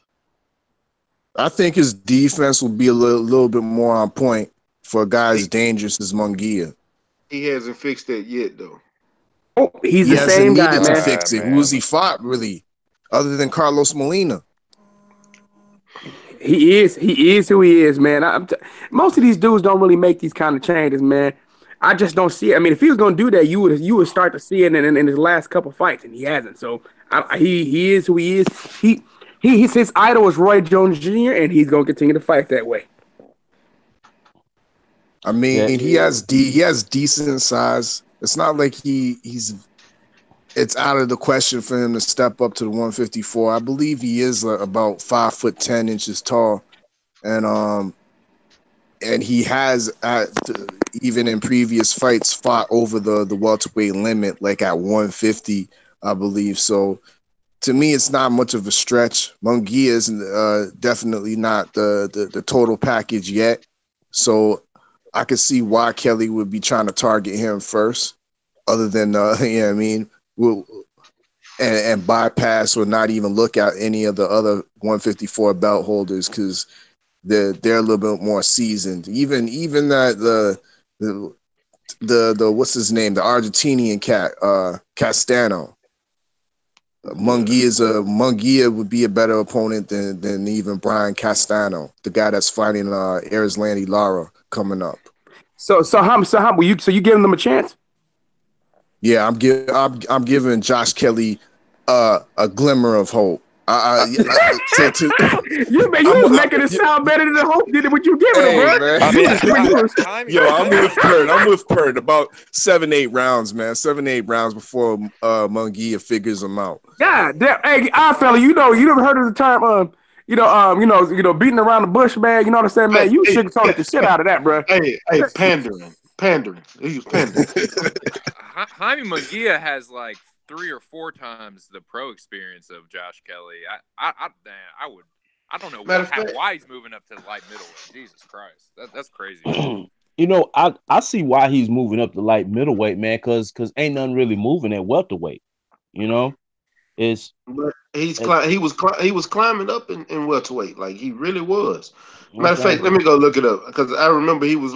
I think his defense will be a little bit more on point for a guy as dangerous as Munguia. He hasn't fixed that yet, though. Oh, he's the same guy, man. To fix it. Who's he fought, really? other than Carlos Molina. He is who he is, man. Most of these dudes don't really make these kind of changes, man. I just don't see it. I mean, if he was going to do that, you would start to see it in his last couple fights, and he hasn't. So he is who he is. His idol is Roy Jones Jr., and he's going to continue to fight that way. I mean, he has decent size. It's not like it's out of the question for him to step up to the 154. I believe he is about 5'10" tall, and he has even in previous fights fought over the welterweight limit, like at 150, I believe. So to me, it's not much of a stretch. Munguia is definitely not the total package yet, so I could see why Kelly would be trying to target him first, other than and bypass or not even look at any of the other 154 belt holders because they're a little bit more seasoned. Even that the what's his name, the Argentinian cat, Castano. Munguia would be a better opponent than even Brian Castano, the guy that's fighting Erislandy Lara coming up. So you giving them a chance? Yeah, I'm giving Josh Kelly a glimmer of hope. You was making it sound better than the hope did what you giving him, bro. I'm with Pert. About 7-8 rounds, man. 7-8 rounds before Munguia figures him out. Yeah, hey, fella, you never heard of the term beating around the bush, man. You know what I'm saying, man? You sugarcoated the shit out of that, bro. Hey, pandering. He was pandering. Jaime Munguia has like 3 or 4 times the pro experience of Josh Kelly. I don't know why he's moving up to light middleweight. Jesus Christ, that's crazy. I see why he's moving up to light middleweight, man. Because ain't nothing really moving at welterweight. But he was climbing up in welterweight, like he really was. Matter of fact, let me go look it up because I remember he was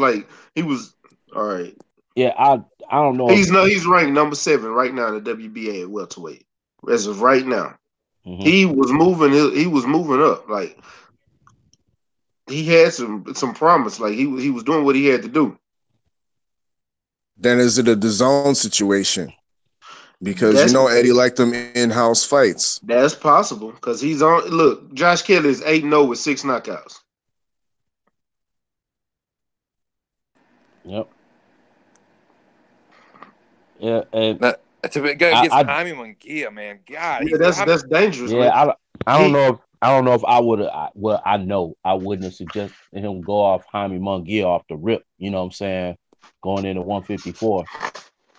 all right. Yeah, I don't know. He's ranked number 7 right now in the WBA at welterweight as of right now. Mm-hmm. He was moving up. Like he had some promise. Like he was doing what he had to do. Then is it a DAZN situation? Because Eddie liked them in-house fights. That's possible because he's on. Look, Josh Kelly is 8-0 with 6 knockouts. Yep. Yeah, and to go against Jaime Munguia, man. God, yeah, that's dangerous. Yeah, I don't know if I would have. Well, I know I wouldn't have suggested him go off Jaime Munguia off the rip. You know what I'm saying? Going into 154,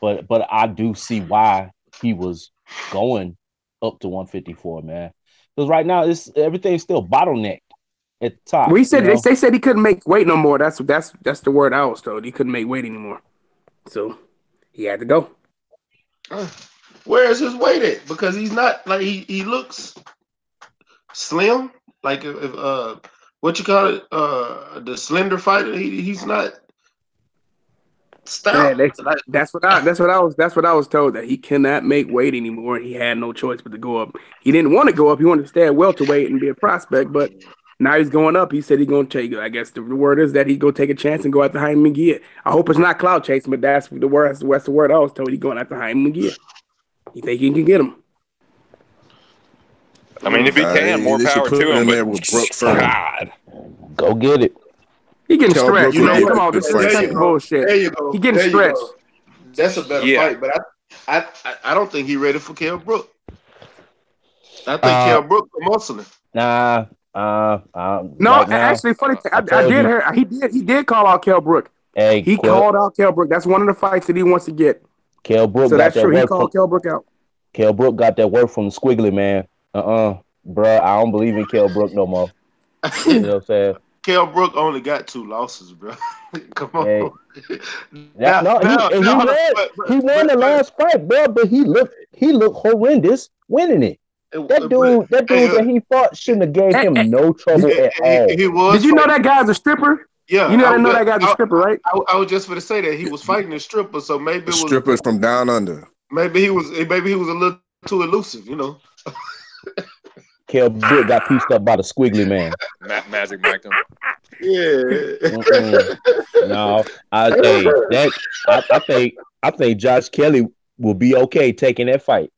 but I do see why he was going up to 154, man. Because right now everything's still bottlenecked at the top. Well, they said he couldn't make weight no more. That's the word I was told. He couldn't make weight anymore, so he had to go. Where is his weight at? Because he's not like he looks slim. Like if what you call it, the slender fighter. He's not stout. Yeah, that's what I was told, that he cannot make weight anymore. He had no choice but to go up. He didn't want to go up. He wanted to stay at welterweight and be a prospect, but now he's going up. He said he's going to take. I guess the word is that he's going to take a chance and go after Jaime Munguia. I hope it's not clout chasing, but that's the word. That's the word I was told. He's going after Jaime Munguia. You think he can get him? I mean, if he can, more power to him. But with God, go get it. He getting stretched. Come on, this is bullshit. There you go. He getting stretched. That's a better fight, but I don't think he's ready for Kell Brook. I think Kell Brook muscling. Nah. No, actually, funny thing, I did hear he did call out Kell Brook. Hey, he called out Kell Brook. That's one of the fights that he wants to get. Kell Brook, so that's true. He called Kell Brook out. Kell Brook got that work from the squiggly man. Bruh, I don't believe in Kell Brook no more. You know what I'm saying? Kell Brook only got 2 losses, bro. Come on. Hey. He won the last fight, bro. But he looked horrendous winning it. That dude that he fought shouldn't have gave him no trouble at all. Did you know that guy's a stripper? Yeah, you know that guy's a stripper, right? I was just going to say that he was fighting a stripper, so maybe it was strippers from down under. Maybe he was a little too elusive, Kel Britt got pieced up by the squiggly man. Magic Mike him. Yeah. No, I think Josh Kelly will be okay taking that fight.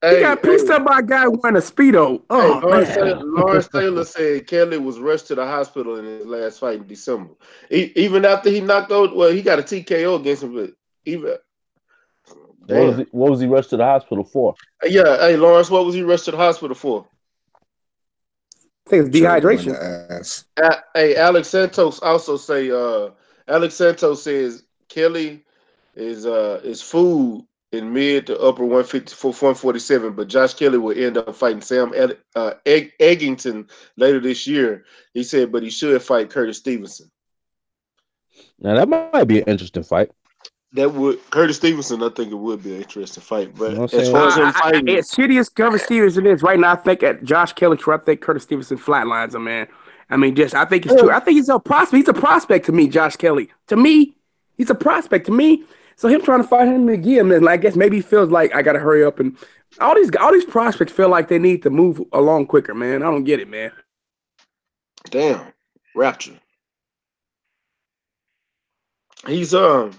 He Hey, got pieced up by a guy wearing a Speedo. hey, Oh, man. Lawrence Taylor said Kelly was rushed to the hospital in his last fight in December. Even after he knocked out, well, he got a TKO against him, but even damn. What was he rushed to the hospital for? Yeah, hey Lawrence, what was he rushed to the hospital for? I think it's Trigger in dehydration. the ass. Hey, Alex Santos also say Alex Santos says Kelly is food in mid to upper 150 for 147, but Josh Kelly will end up fighting Sam Eggington later this year. He said, but he should fight Curtis Stevenson. Now that might be an interesting fight. That would Curtis Stevenson, I think it would be an interesting fight. But You know what as I'm saying? far as him fighting, As shitty as Curtis Stevenson is right now, I think at Josh Kelly, I think Curtis Stevenson flatlines him, man. I mean, I think it's true. I think he's a prospect. He's a prospect to me, Josh Kelly. To me, he's a prospect to me. So him trying to fight him again, man, I guess maybe he feels like I got to hurry up, and all these prospects feel like they need to move along quicker, man. I don't get it, man. damn, Rapture. He's man,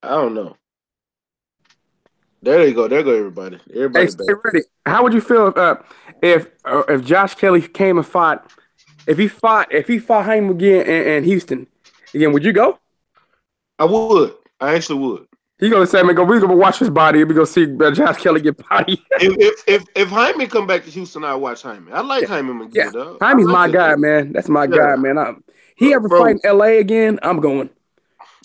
I don't know. There you go. There go everybody. Hey, Everybody stay back. ready. How would you feel if Josh Kelly came and fought? If he fought him again in Houston again, would you go? I would. I actually would. He's gonna say, "Man, we're gonna watch his body. We're gonna see Josh Kelly get body." If Hyman come back to Houston, I watch Hyman. I like Hyman McGee, Yeah, dog. Jaime's I like my that guy, dude. man. That's my Yeah. guy, man. He ever Bro. fight in L.A. again? I'm going.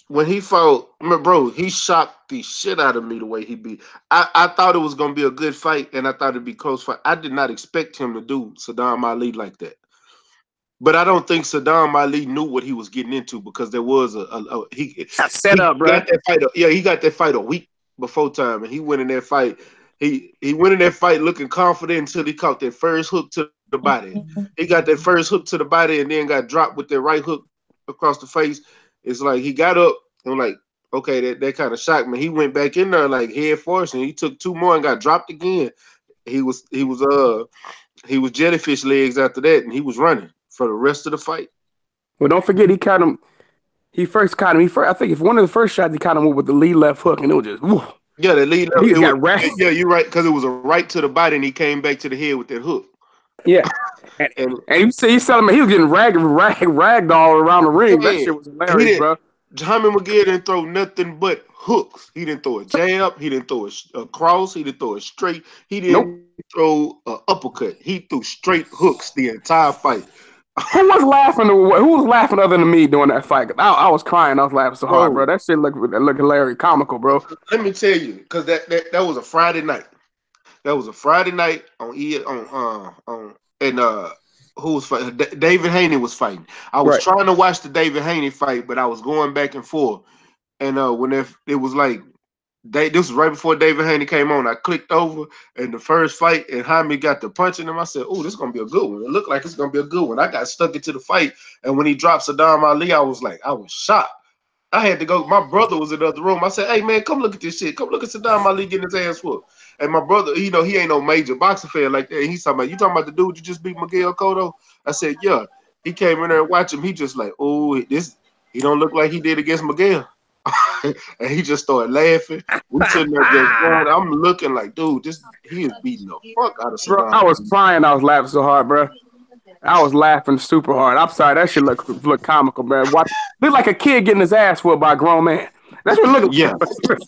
When he fought, bro, he shocked the shit out of me the way he beat. I thought it was gonna be a good fight, and I thought it'd be a close fight. I did not expect him to do Saddam Ali like that. But I don't think Saddam Ali knew what he was getting into because there was he Set up, bro. got that fight. Yeah, he got that fight a week before time, and he went in that fight. He went in that fight looking confident until he caught that first hook to the body. He got that first hook to the body, and then got dropped with that right hook across the face. It's like he got up and like, okay, that kind of shocked me. He went back in there like head first, and he took two more and got dropped again. He was jellyfish legs after that, and he was running for the rest of the fight. Well, don't forget he caught him. He first caught him. I think if one of the first shots he caught him with the lead left hook, and it was just woo. Yeah, the lead He got wrecked. Yeah, you're right, because it was a right to the body, and he came back to the head with that hook. Yeah, and you see, he's telling me he was getting ragged all around the ring. That shit was hilarious, bro. Jaime McGee didn't throw nothing but hooks. He didn't throw a jab. He didn't throw a cross. He didn't throw a straight. He didn't throw an uppercut. He threw straight hooks the entire fight. Who was laughing other than me during that fight? I was crying. I was laughing so hard, bro. That shit looked hilarious, comical, bro. Let me tell you, because that was a Friday night. That was a Friday night on who was fighting? David Haney was fighting. I was trying to watch the David Haney fight, but I was going back and forth. And when it was like this was right before David Haney came on, I clicked over and the first fight, and Jaime got the punching him. I said, "Oh, this is gonna be a good one." It looked like it's gonna be a good one. I got stuck into the fight, and when he dropped Saddam Ali, I was shocked. I had to go. My brother was in the other room. I said, "Hey man, come look at this shit. Come look at Saddam Ali getting his ass whooped." And my brother, he ain't no major boxing fan like that. And he's talking about, "You talking about the dude you just beat, Miguel Cotto?" I said, "Yeah." He came in there and watched him. He just like, "Oh, he don't look like he did against Miguel." And he just started laughing. We sitting there just going. I'm looking like, dude, he is beating the fuck out of Saddam. Bro, I was crying. I was laughing so hard, bro. I was laughing super hard. I'm sorry, that shit look comical, man. Look like a kid getting his ass whooped by a grown man. That's what it looked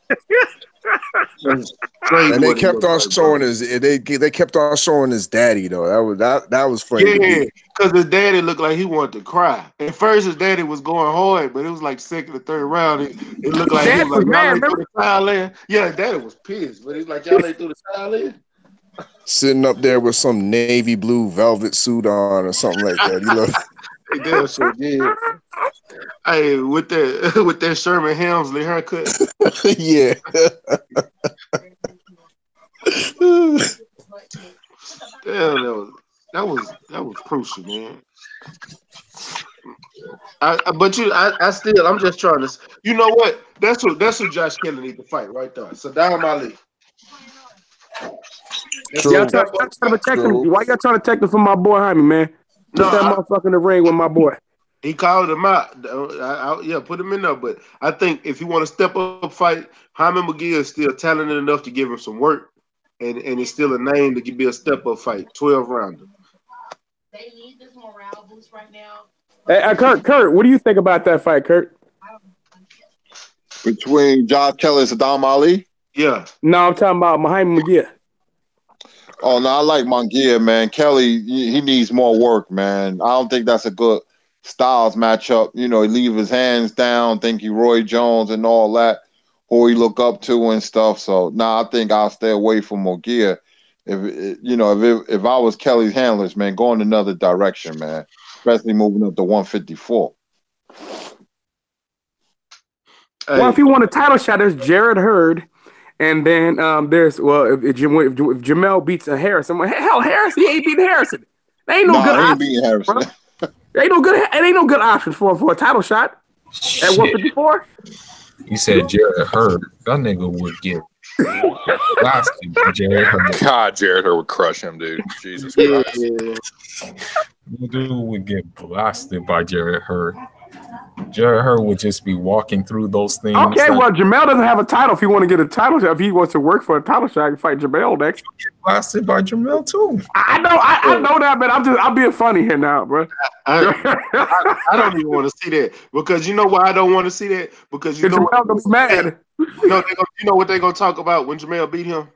like. And they kept on showing they kept on showing his daddy though. That was funny. Yeah, because his daddy looked like he wanted to cry. At first, his daddy was going hard, but it was like second or third round. It looked like he was like, "Y'all ain't threw the towel in." Yeah, his daddy was pissed, but he's like, "Y'all ain't threw the towel in." Sitting up there with some navy blue velvet suit on or something like that. You look. They damn sure did. Hey, with that Sherman Hemsley haircut. Yeah. Damn, that was crucial, man. I'm just trying to. You know what? That's who Josh Kelly need to fight right there. Saddam Ali. Y'all True. trying to protect him. True. Why y'all trying to protect him from my boy Jaime, man? Put that motherfucker in the ring with my boy. He called him out. Yeah, put him in there. But I think if you want to step up fight, Jaime McGill is still talented enough to give him some work, and it's still a name to be a step up fight. 12 rounder. They need this morale boost right now. Hey, Kurt, what do you think about that fight, Kurt? Between Josh Kelly and Saddam Ali? Yeah. No, I'm talking about Jaime McGill. Oh, no, I like Munguia, man. Kelly, he needs more work, man. I don't think that's a good styles matchup. You know, he leave his hands down, think he Roy Jones and all that, who he look up to and stuff. So, I think I'll stay away from Munguia. If I was Kelly's handlers, man, go in another direction, man, especially moving up to 154. Well, if you want a title shot, there's Jared Hurd. And then there's if Jamel beats a Harrison, hell, Harrison, he ain't beating Harrison. There ain't no good he ain't option. beating Harrison. There ain't no good option for a title shot at 154. You said Jared Hurd. That nigga would get blasted by Jared Hurd. God, Jared Hurd would crush him, dude. Jesus Christ. The dude would get blasted by Jared Hurd. Jared Hurd would just be walking through those things. Okay, well, Jamel doesn't have a title. If he want to get a title shot, if he wants to work for a title shot, he can fight Jamel next. Get blasted by Jamel too. I know that, but I'm being funny here now, bro. I don't even want to see that because you know why I don't want to see that because you know Jamel gonna be mad. You know what they're gonna talk about when Jamel beat him.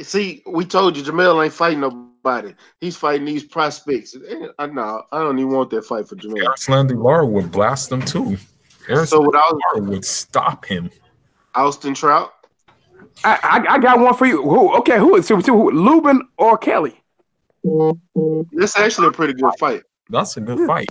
See, we told you Jamel ain't fighting nobody. He's fighting these prospects. I don't even want that fight for Jamel. Arslan Lara would blast him too. Lara would stop him. Austin Trout. I got one for you. Who is Lubin or Kelly? That's actually a pretty good fight. That's a good fight.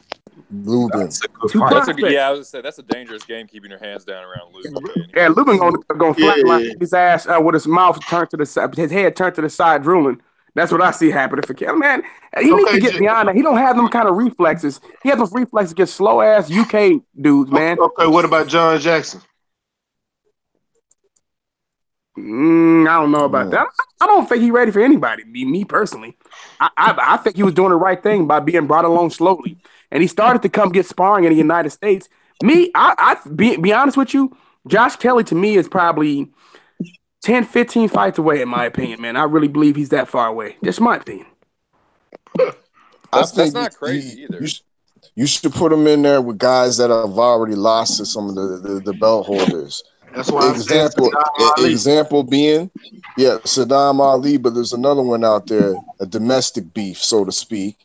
Lubin. That's a good fight. I was gonna say that's a dangerous game keeping your hands down around Lubin. Yeah, Lubin gonna flatline his ass with his mouth turned to the side, his head turned to the side, drooling. That's what I see happening for Kelly. Man, he needs to get beyond that. He don't have them kind of reflexes. He has those reflexes against slow ass UK dudes, man. Okay, what about John Jackson? I don't know about that. I don't think he's ready for anybody. Me personally, I think he was doing the right thing by being brought along slowly, and he started to come get sparring in the United States. I be honest with you, Josh Kelly to me is probably 10, 15 fights away, in my opinion, man. I really believe he's that far away. Just my opinion. That's not crazy either. You should put him in there with guys that have already lost to some of the belt holders. That's why example being, Saddam Ali, but there's another one out there, a domestic beef, so to speak,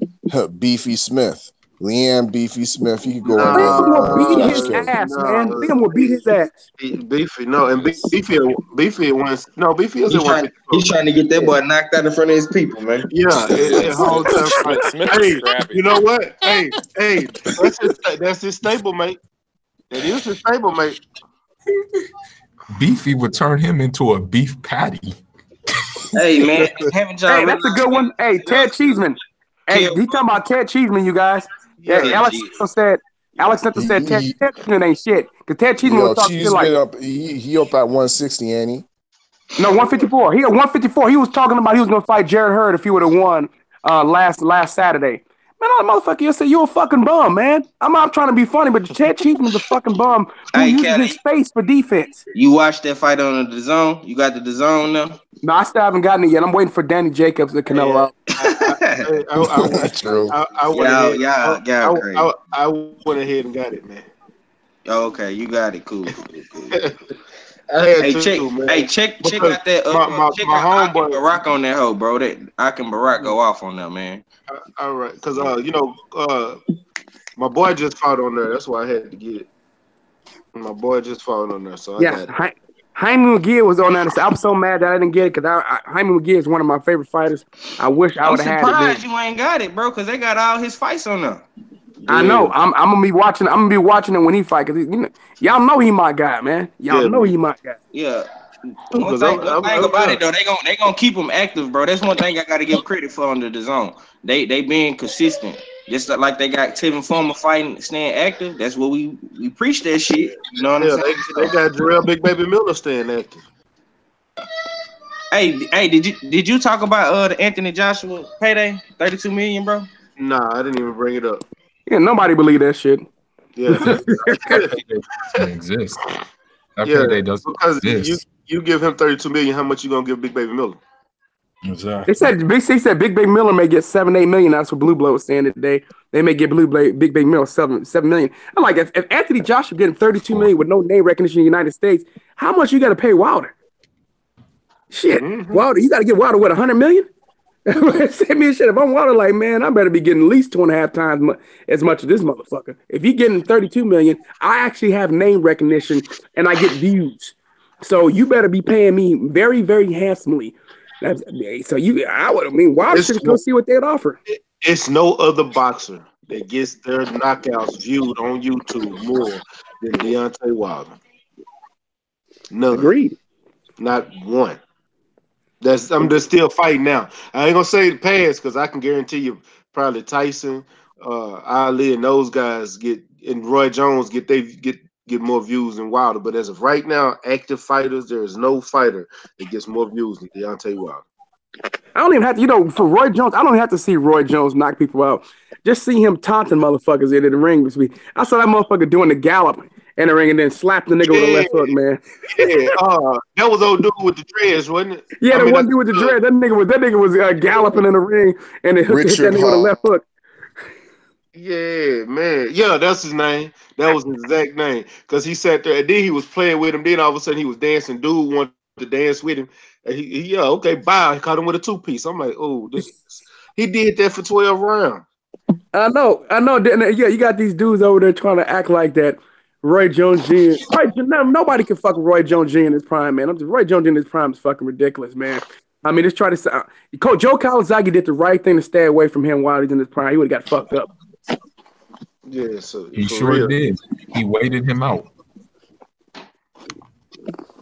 Beefy Smith. Liam Beefy Smith, he could go in there. Liam will beat his ass, man. Liam will beat his ass. Beefy, no, and Beefy wins. No, Beefy is he's trying to get that boy knocked out in front of his people, man. Yeah, whole time. Hey, you know what? Hey, that's his stablemate. That is his stablemate. Beefy would turn him into a beef patty. Hey, man, haven't y'all? Hey, that's a good one. Hey, Ted Cheeseman. Hey, he talking about Ted Cheeseman, you guys. Yeah, Alex said Ted Cheeseman ain't shit. Because Ted Cheeseman was talking shit like he up at 160, ain't he? No, 154. He at 154. He was talking about he was gonna fight Jared Hurd if he would have won last Saturday. Man, that motherfucker, you said you a fucking bum, man. I'm not trying to be funny, but Ted Cheeseman's a fucking bum who uses his space for defense. You watched that fight on the DAZN? You got the DAZN now? No, I still haven't gotten it yet. I'm waiting for Danny Jacobs to Canelo out. I went ahead and got it, man. Oh, okay, you got it. Cool. Hey, check out that my homeboy Barack on that hoe, bro. That Barack go off on that, man. All right, because my boy just fought on there. That's why I had to get it. My boy just fought on there, so I got it. Jaime McGill was on that. I'm so mad that I didn't get it because Jaime McGill is one of my favorite fighters. I wish I would have had it. I'm surprised you ain't got it, bro, because they got all his fights on there. I know. I'm gonna be watching. I'm gonna be watching it when he fight because y'all know he my guy, man. Y'all know he my guy. Yeah. One Because thing about yeah. it though, they gonna keep them active, bro. That's one thing I gotta give credit for under the zone. They being consistent. Just like they got Tevin Farmer fighting, staying active. That's what we preach that shit. You know what I'm Yeah, saying? they got Jarrell Big Baby Miller staying active. Hey, did you talk about the Anthony Joshua payday, 32 million, bro? Nah, I didn't even bring it up. Yeah, nobody believe that shit. Yeah. That payday doesn't exist. That Yeah, payday doesn't because exist. you give him 32 million, how much you gonna give Big Baby Miller? Exactly. They said Big Baby Miller may get 7-8 million. That's what Blue Blood was saying today. They may get Big Baby Miller 7 million. I'm like, if Anthony Joshua getting 32 million with no name recognition in the United States, how much you got to pay Wilder? Shit, Wilder, you got to get Wilder what 100 million? Send me a shit. If I'm Wilder, like, man, I better be getting at least 2.5 times as much as this motherfucker. If you getting 32 million, I actually have name recognition and I get views. So you better be paying me very, very handsomely. Wilder should go see what they'd offer. It's no other boxer that gets their knockouts viewed on YouTube more than Deontay Wilder. None. Agreed. Not one. I'm just still fighting now. I ain't gonna say the past because I can guarantee you probably Tyson, Ali, and those guys and Roy Jones get more views than Wilder. But as of right now, active fighters, there is no fighter that gets more views than Deontay Wilder. I don't even have to, for Roy Jones, I don't have to see Roy Jones knock people out. Just see him taunting motherfuckers in the ring this week. I saw that motherfucker doing the gallop in the ring and then slap the nigga with a left hook, man. Yeah, that was old dude with the dreads, wasn't it? Yeah, the one dude with the dread. That nigga was galloping in the ring and they hit that nigga with a left hook. Yeah, man. Yeah, that's his name. That was his exact name. Because he sat there and then he was playing with him. Then all of a sudden he was dancing. Dude wanted to dance with him. And he okay, bye. He caught him with a 2-piece. I'm like, oh, he did that for 12 rounds. I know. Yeah, you got these dudes over there trying to act like that. Roy Jones Jr. Nobody can fuck with Roy Jones Jr. in his prime, man. Roy Jones Jr. in his prime is fucking ridiculous, man. I mean, just try to say, Joe Kawasaki did the right thing to stay away from him while he's in his prime. He would have got fucked up. Yeah, so he sure did. He waited him out.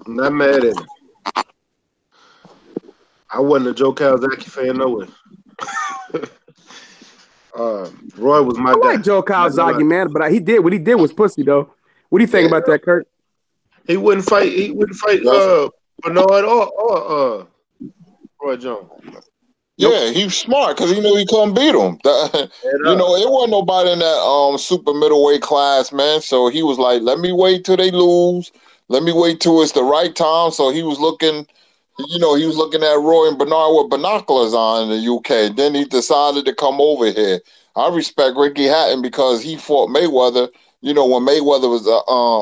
I'm not mad at him. I wasn't a Joe Kawasaki fan, no way. Roy was my guy. I like Joe Kawasaki, man, but what he did was pussy, though. What do you think about that, Kurt? He wouldn't fight. Bernard or Roy Jones. Yeah, he was smart because he knew he couldn't beat him. It wasn't nobody in that super middleweight class, man. So he was like, let me wait till they lose. Let me wait till it's the right time. So he was looking, he was looking at Roy and Bernard with binoculars on in the UK. Then he decided to come over here. I respect Ricky Hatton because he fought Mayweather, when Mayweather was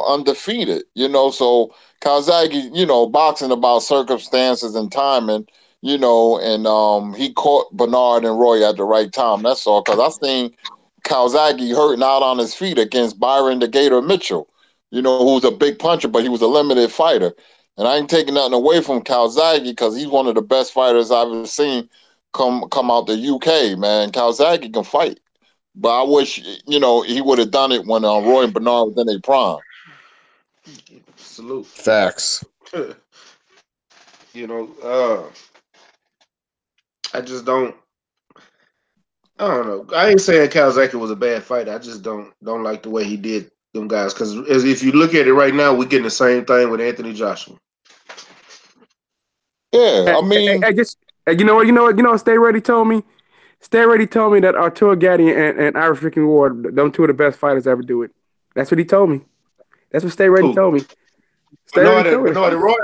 undefeated, So Kawasaki, boxing about circumstances and timing. And he caught Bernard and Roy at the right time. That's all. Because I seen Kawasaki hurting out on his feet against Byron the Gator Mitchell, who's a big puncher, but he was a limited fighter. And I ain't taking nothing away from Kawasaki because he's one of the best fighters I've ever seen come out the UK, man. Kawasaki can fight. But I wish, he would have done it when Roy and Bernard was in their prime. Salute. Facts. I just don't. I don't know. I ain't saying Kawasaki was a bad fighter. I just don't like the way he did them guys. Because if you look at it right now, we're getting the same thing with Anthony Joshua. Yeah, I mean, you know what? Stay Ready told me. Stay Ready told me that Arturo Gatti and Irish Viking Ward, them two of the best fighters ever do it. That's what he told me. That's what Stay Ready told me. Bernard and Roy,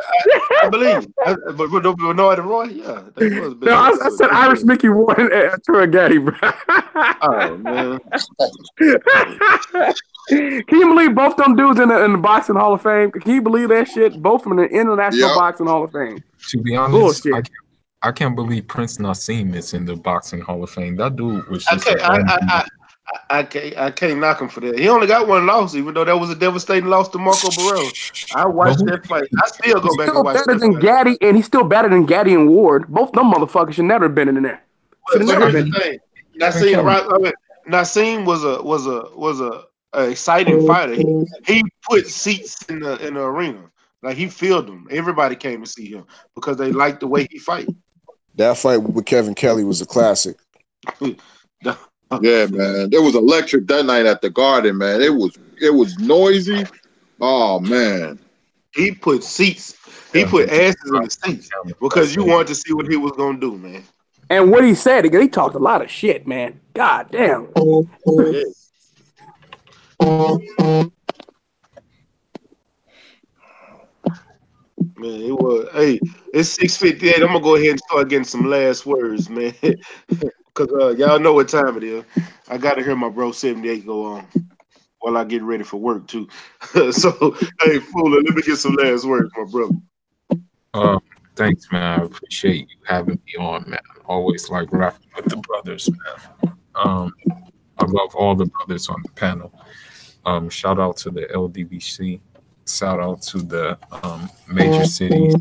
I believe. But Bernard and Roy, yeah. No, I said Irish Mickey Ward and Arturo Gatti, bro. Oh, man. Can you believe both them dudes in the Boxing Hall of Fame? Can you believe that shit? Both in the International Boxing Hall of Fame. To be honest, I can't believe Prince Nassim is in the Boxing Hall of Fame. That dude was just I can't knock him for that. He only got one loss, even though that was a devastating loss to Marco Barrero. I watched that fight. I still go back and watch that fight. Gaddy, and he's still better than Gaddy and Ward. Both them motherfuckers should never have been in there. But here's the thing. Nassim was a exciting fighter. He put seats in the arena. Like he filled them. Everybody came to see him because they liked the way he fight. That fight with Kevin Kelly was a classic. Yeah, man. It was electric that night at the Garden, man. It was noisy. Oh man. He put seats. He Yeah, put asses in the seats because you that's wanted to see what he was gonna do, man. And what he said, he talked a lot of shit, man. God damn. Yeah. Man, it was. Hey, it's 6:58. I'm gonna go ahead and start getting some last words, man, because y'all know what time it is. I gotta hear my bro 78 go on while I get ready for work too. So, hey, Fuller, let me get some last words, my brother. Thanks, man. I appreciate you having me on, man. Always like rapping with the brothers, man. I love all the brothers on the panel. Shout out to the LDBC. Shout out to the major cities,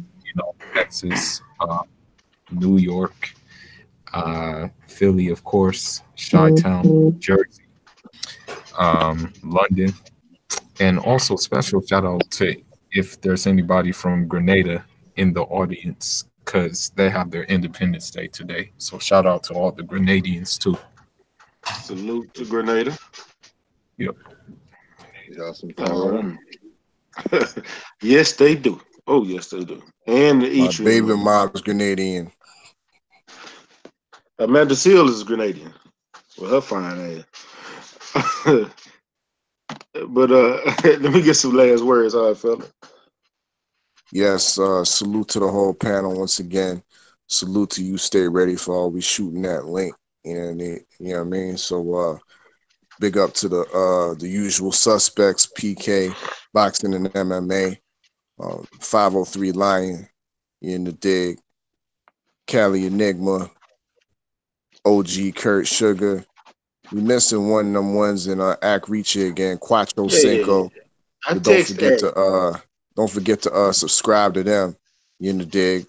Texas, New York, Philly, of course, Chi-Town, Jersey, London, and also special shout out to if there's anybody from Grenada in the audience because they have their Independence Day today. So shout out to all the Grenadians too. Salute to Grenada. Yep. Yes, they do. Oh, yes, they do. And the My East baby mom's Grenadian. Amanda Seal is Grenadian. Well, her fine ass. But let me get some last words, all right, fella. Yes, salute to the whole panel once again. Salute to you, Stay Ready for always shooting that link. You know what I mean? So big up to the usual suspects, PK, boxing and MMA, 503 Lion, you in the dig, Cali Enigma, OG Kurt Sugar. We missing one of them ones in Act Reacher again, Quattro Cinco. I But text don't forget to subscribe to them. You in the dig.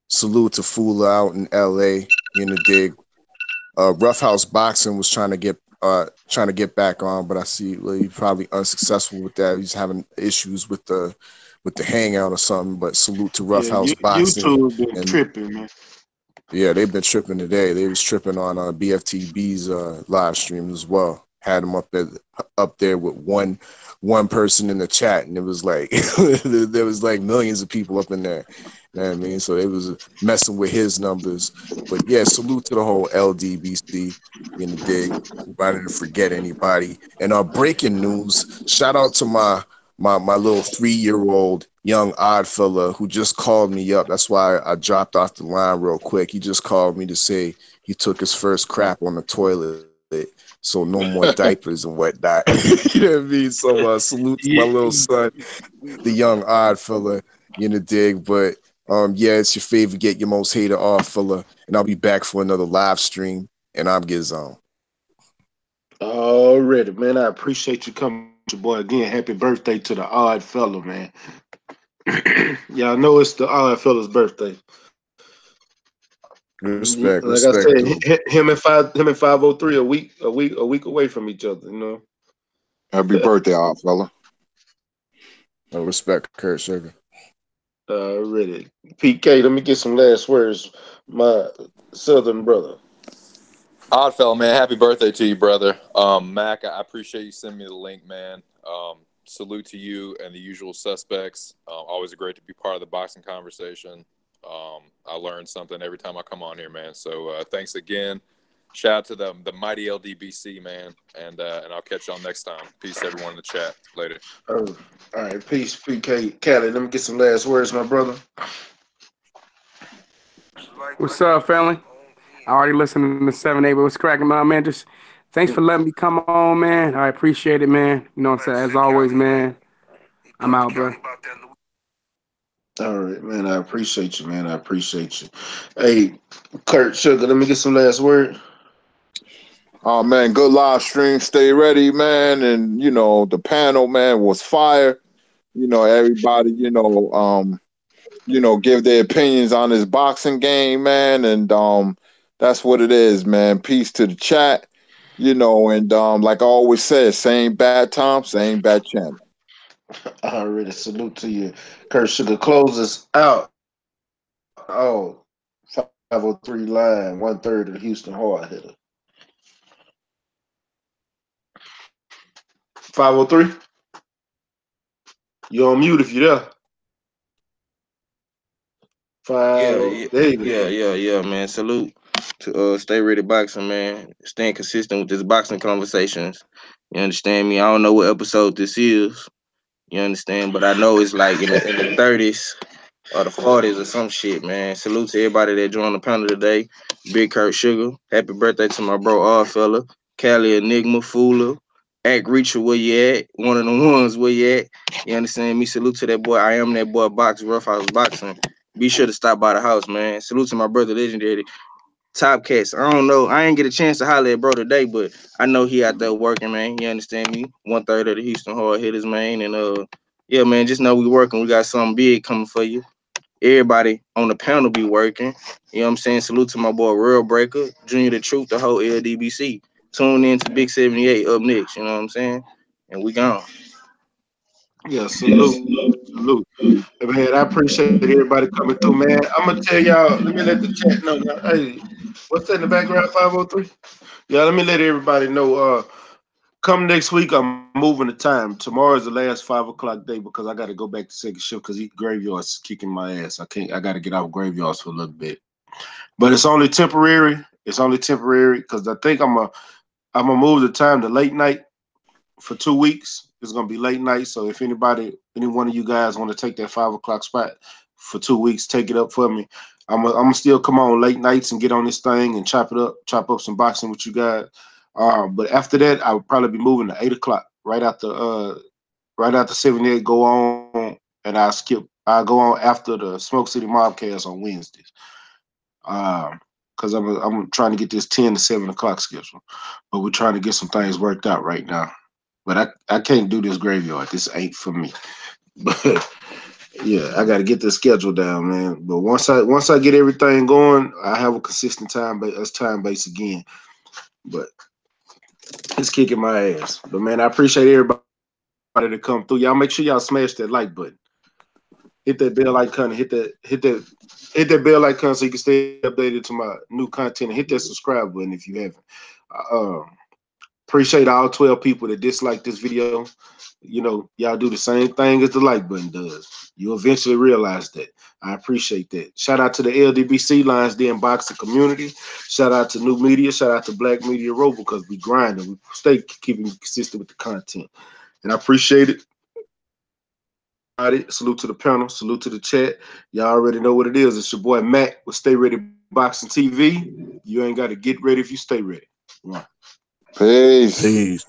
Salute to Fula out in LA. You in the dig. Rough House Boxing was trying to get back on, but I see he's probably unsuccessful with that. He's having issues with the hangout or something. But salute to Rough House Boxing. YouTube been tripping, man. Yeah, they've been tripping today. They was tripping on BFTB's live stream as well. Had them up there with one person in the chat, and it was like there was like millions of people up in there. You know what I mean? So it was messing with his numbers. But yeah, salute to the whole LDBC in the dig. I didn't forget anybody. And breaking news, shout out to my little 3-year-old young odd fella who just called me up. That's why I dropped off the line real quick. He just called me to say he took his first crap on the toilet. So no more diapers and whatnot. You know what I mean? So salute to my little son, the young odd fella, in the dig. But yeah, it's your favorite Get Your Most Hated Off fella. And I'll be back for another live stream. And I'm Gizon. Already, man. I appreciate you coming, your boy. Again, happy birthday to the odd fella, man. Y'all know it's the odd fella's birthday. Respect, like respect, I said, dude. him and 503 a week away from each other. You know. Happy birthday, odd fella. No respect, Kurt Sugar. Already, PK. Let me get some last words, my southern brother. Odd fella, man. Happy birthday to you, brother. Mac, I appreciate you sending me the link, man. Salute to you and the usual suspects. Always great to be part of the boxing conversation. I learn something every time I come on here, man. So thanks again. Shout out to the mighty LDBC, man. And I'll catch y'all next time. Peace, everyone in the chat. Later. All right, peace, PK. Cali, let me get some last words, my brother. What's up, family? I already listened to the 7-8, but what's cracking, my man? Just thanks for letting me come on, man. I appreciate it, man. You know what I'm saying? As always, man. I'm out, bro. All right, man. I appreciate you, man. I appreciate you. Hey, Kurt Sugar, let me get some last word. Oh man, good live stream. Stay ready, man. And the panel, man, was fire. Everybody, give their opinions on this boxing game, man. And that's what it is, man. Peace to the chat. And like I always say, same bad time, same bad channel. I already salute to you. Kurt Sugar closes out. Oh, 503 line, 1/3 of the Houston hard hitter. 503. You're on mute if you're there. Yeah, Five. yeah, There you go. yeah, man. Salute to Stay Ready Boxing, man. Staying consistent with this boxing conversations. You understand me? I don't know what episode this is. You understand? But I know it's like in the 30s or the 40s or some shit, man. Salute to everybody that joined the panel today. Big Kurt Sugar. Happy birthday to my bro Odd Fella. Cali Enigma, Fula. Act Reacher, where you at? One of the ones, where you at? You understand me? Salute to that boy. I am that boy Box, Rough House Boxing. Be sure to stop by the house, man. Salute to my brother Legendary. Top Cats. I don't know. I ain't get a chance to holler at bro today, but I know he out there working, man. You understand me? 1/3 of the Houston hard hitters, man. And yeah, man, just know we working. We got something big coming for you. Everybody on the panel be working. You know what I'm saying? Salute to my boy Real Breaker, Junior the Truth, the whole LDBC. Tune in to Big 78 up next. You know what I'm saying? And we gone. Yeah, salute. Salute. Hey, man, I appreciate everybody coming through, man. I'm gonna tell y'all, let me let the chat know now. Hey, what's that in the background? 503? Yeah, let me let everybody know. Come next week, I'm moving the time. Tomorrow is the last 5 o'clock day because I got to go back to second shift because graveyards is kicking my ass. I can't. I got to get out of graveyards for a little bit, but it's only temporary. It's only temporary because I think I'm gonna move the time to late night for 2 weeks. It's gonna be late night. So if any one of you guys want to take that 5 o'clock spot for 2 weeks, take it up for me. I'm gonna still come on late nights and get on this thing and chop up some boxing with you guys. But after that, I would probably be moving to 8 o'clock right after 78 go on, and I go on after the Smoke City Mobcast on Wednesdays. Because I'm trying to get this 10 to 7 o'clock schedule, but we're trying to get some things worked out right now. But I can't do this graveyard. This ain't for me. But yeah, I got to get the schedule down, man. But once I get everything going, I have a consistent time base again. But it's kicking my ass. But man, I appreciate everybody to come through. Y'all make sure y'all smash that like button. Hit that bell icon. Hit that bell icon so you can stay updated to my new content. And hit that subscribe button if you haven't. Uh, Appreciate all 12 people that dislike this video. You know, y'all do the same thing as the like button does. You eventually realize that. I appreciate that. Shout out to the LDBC Lions Den Boxing community. Shout out to New Media. Shout out to Black Media Row because we grind and we stay keeping consistent with the content. And I appreciate it. Salute to the panel. Salute to the chat. Y'all already know what it is. It's your boy Matt with Stay Ready Boxing TV. You ain't got to get ready if you stay ready. Right. Peace. Peace.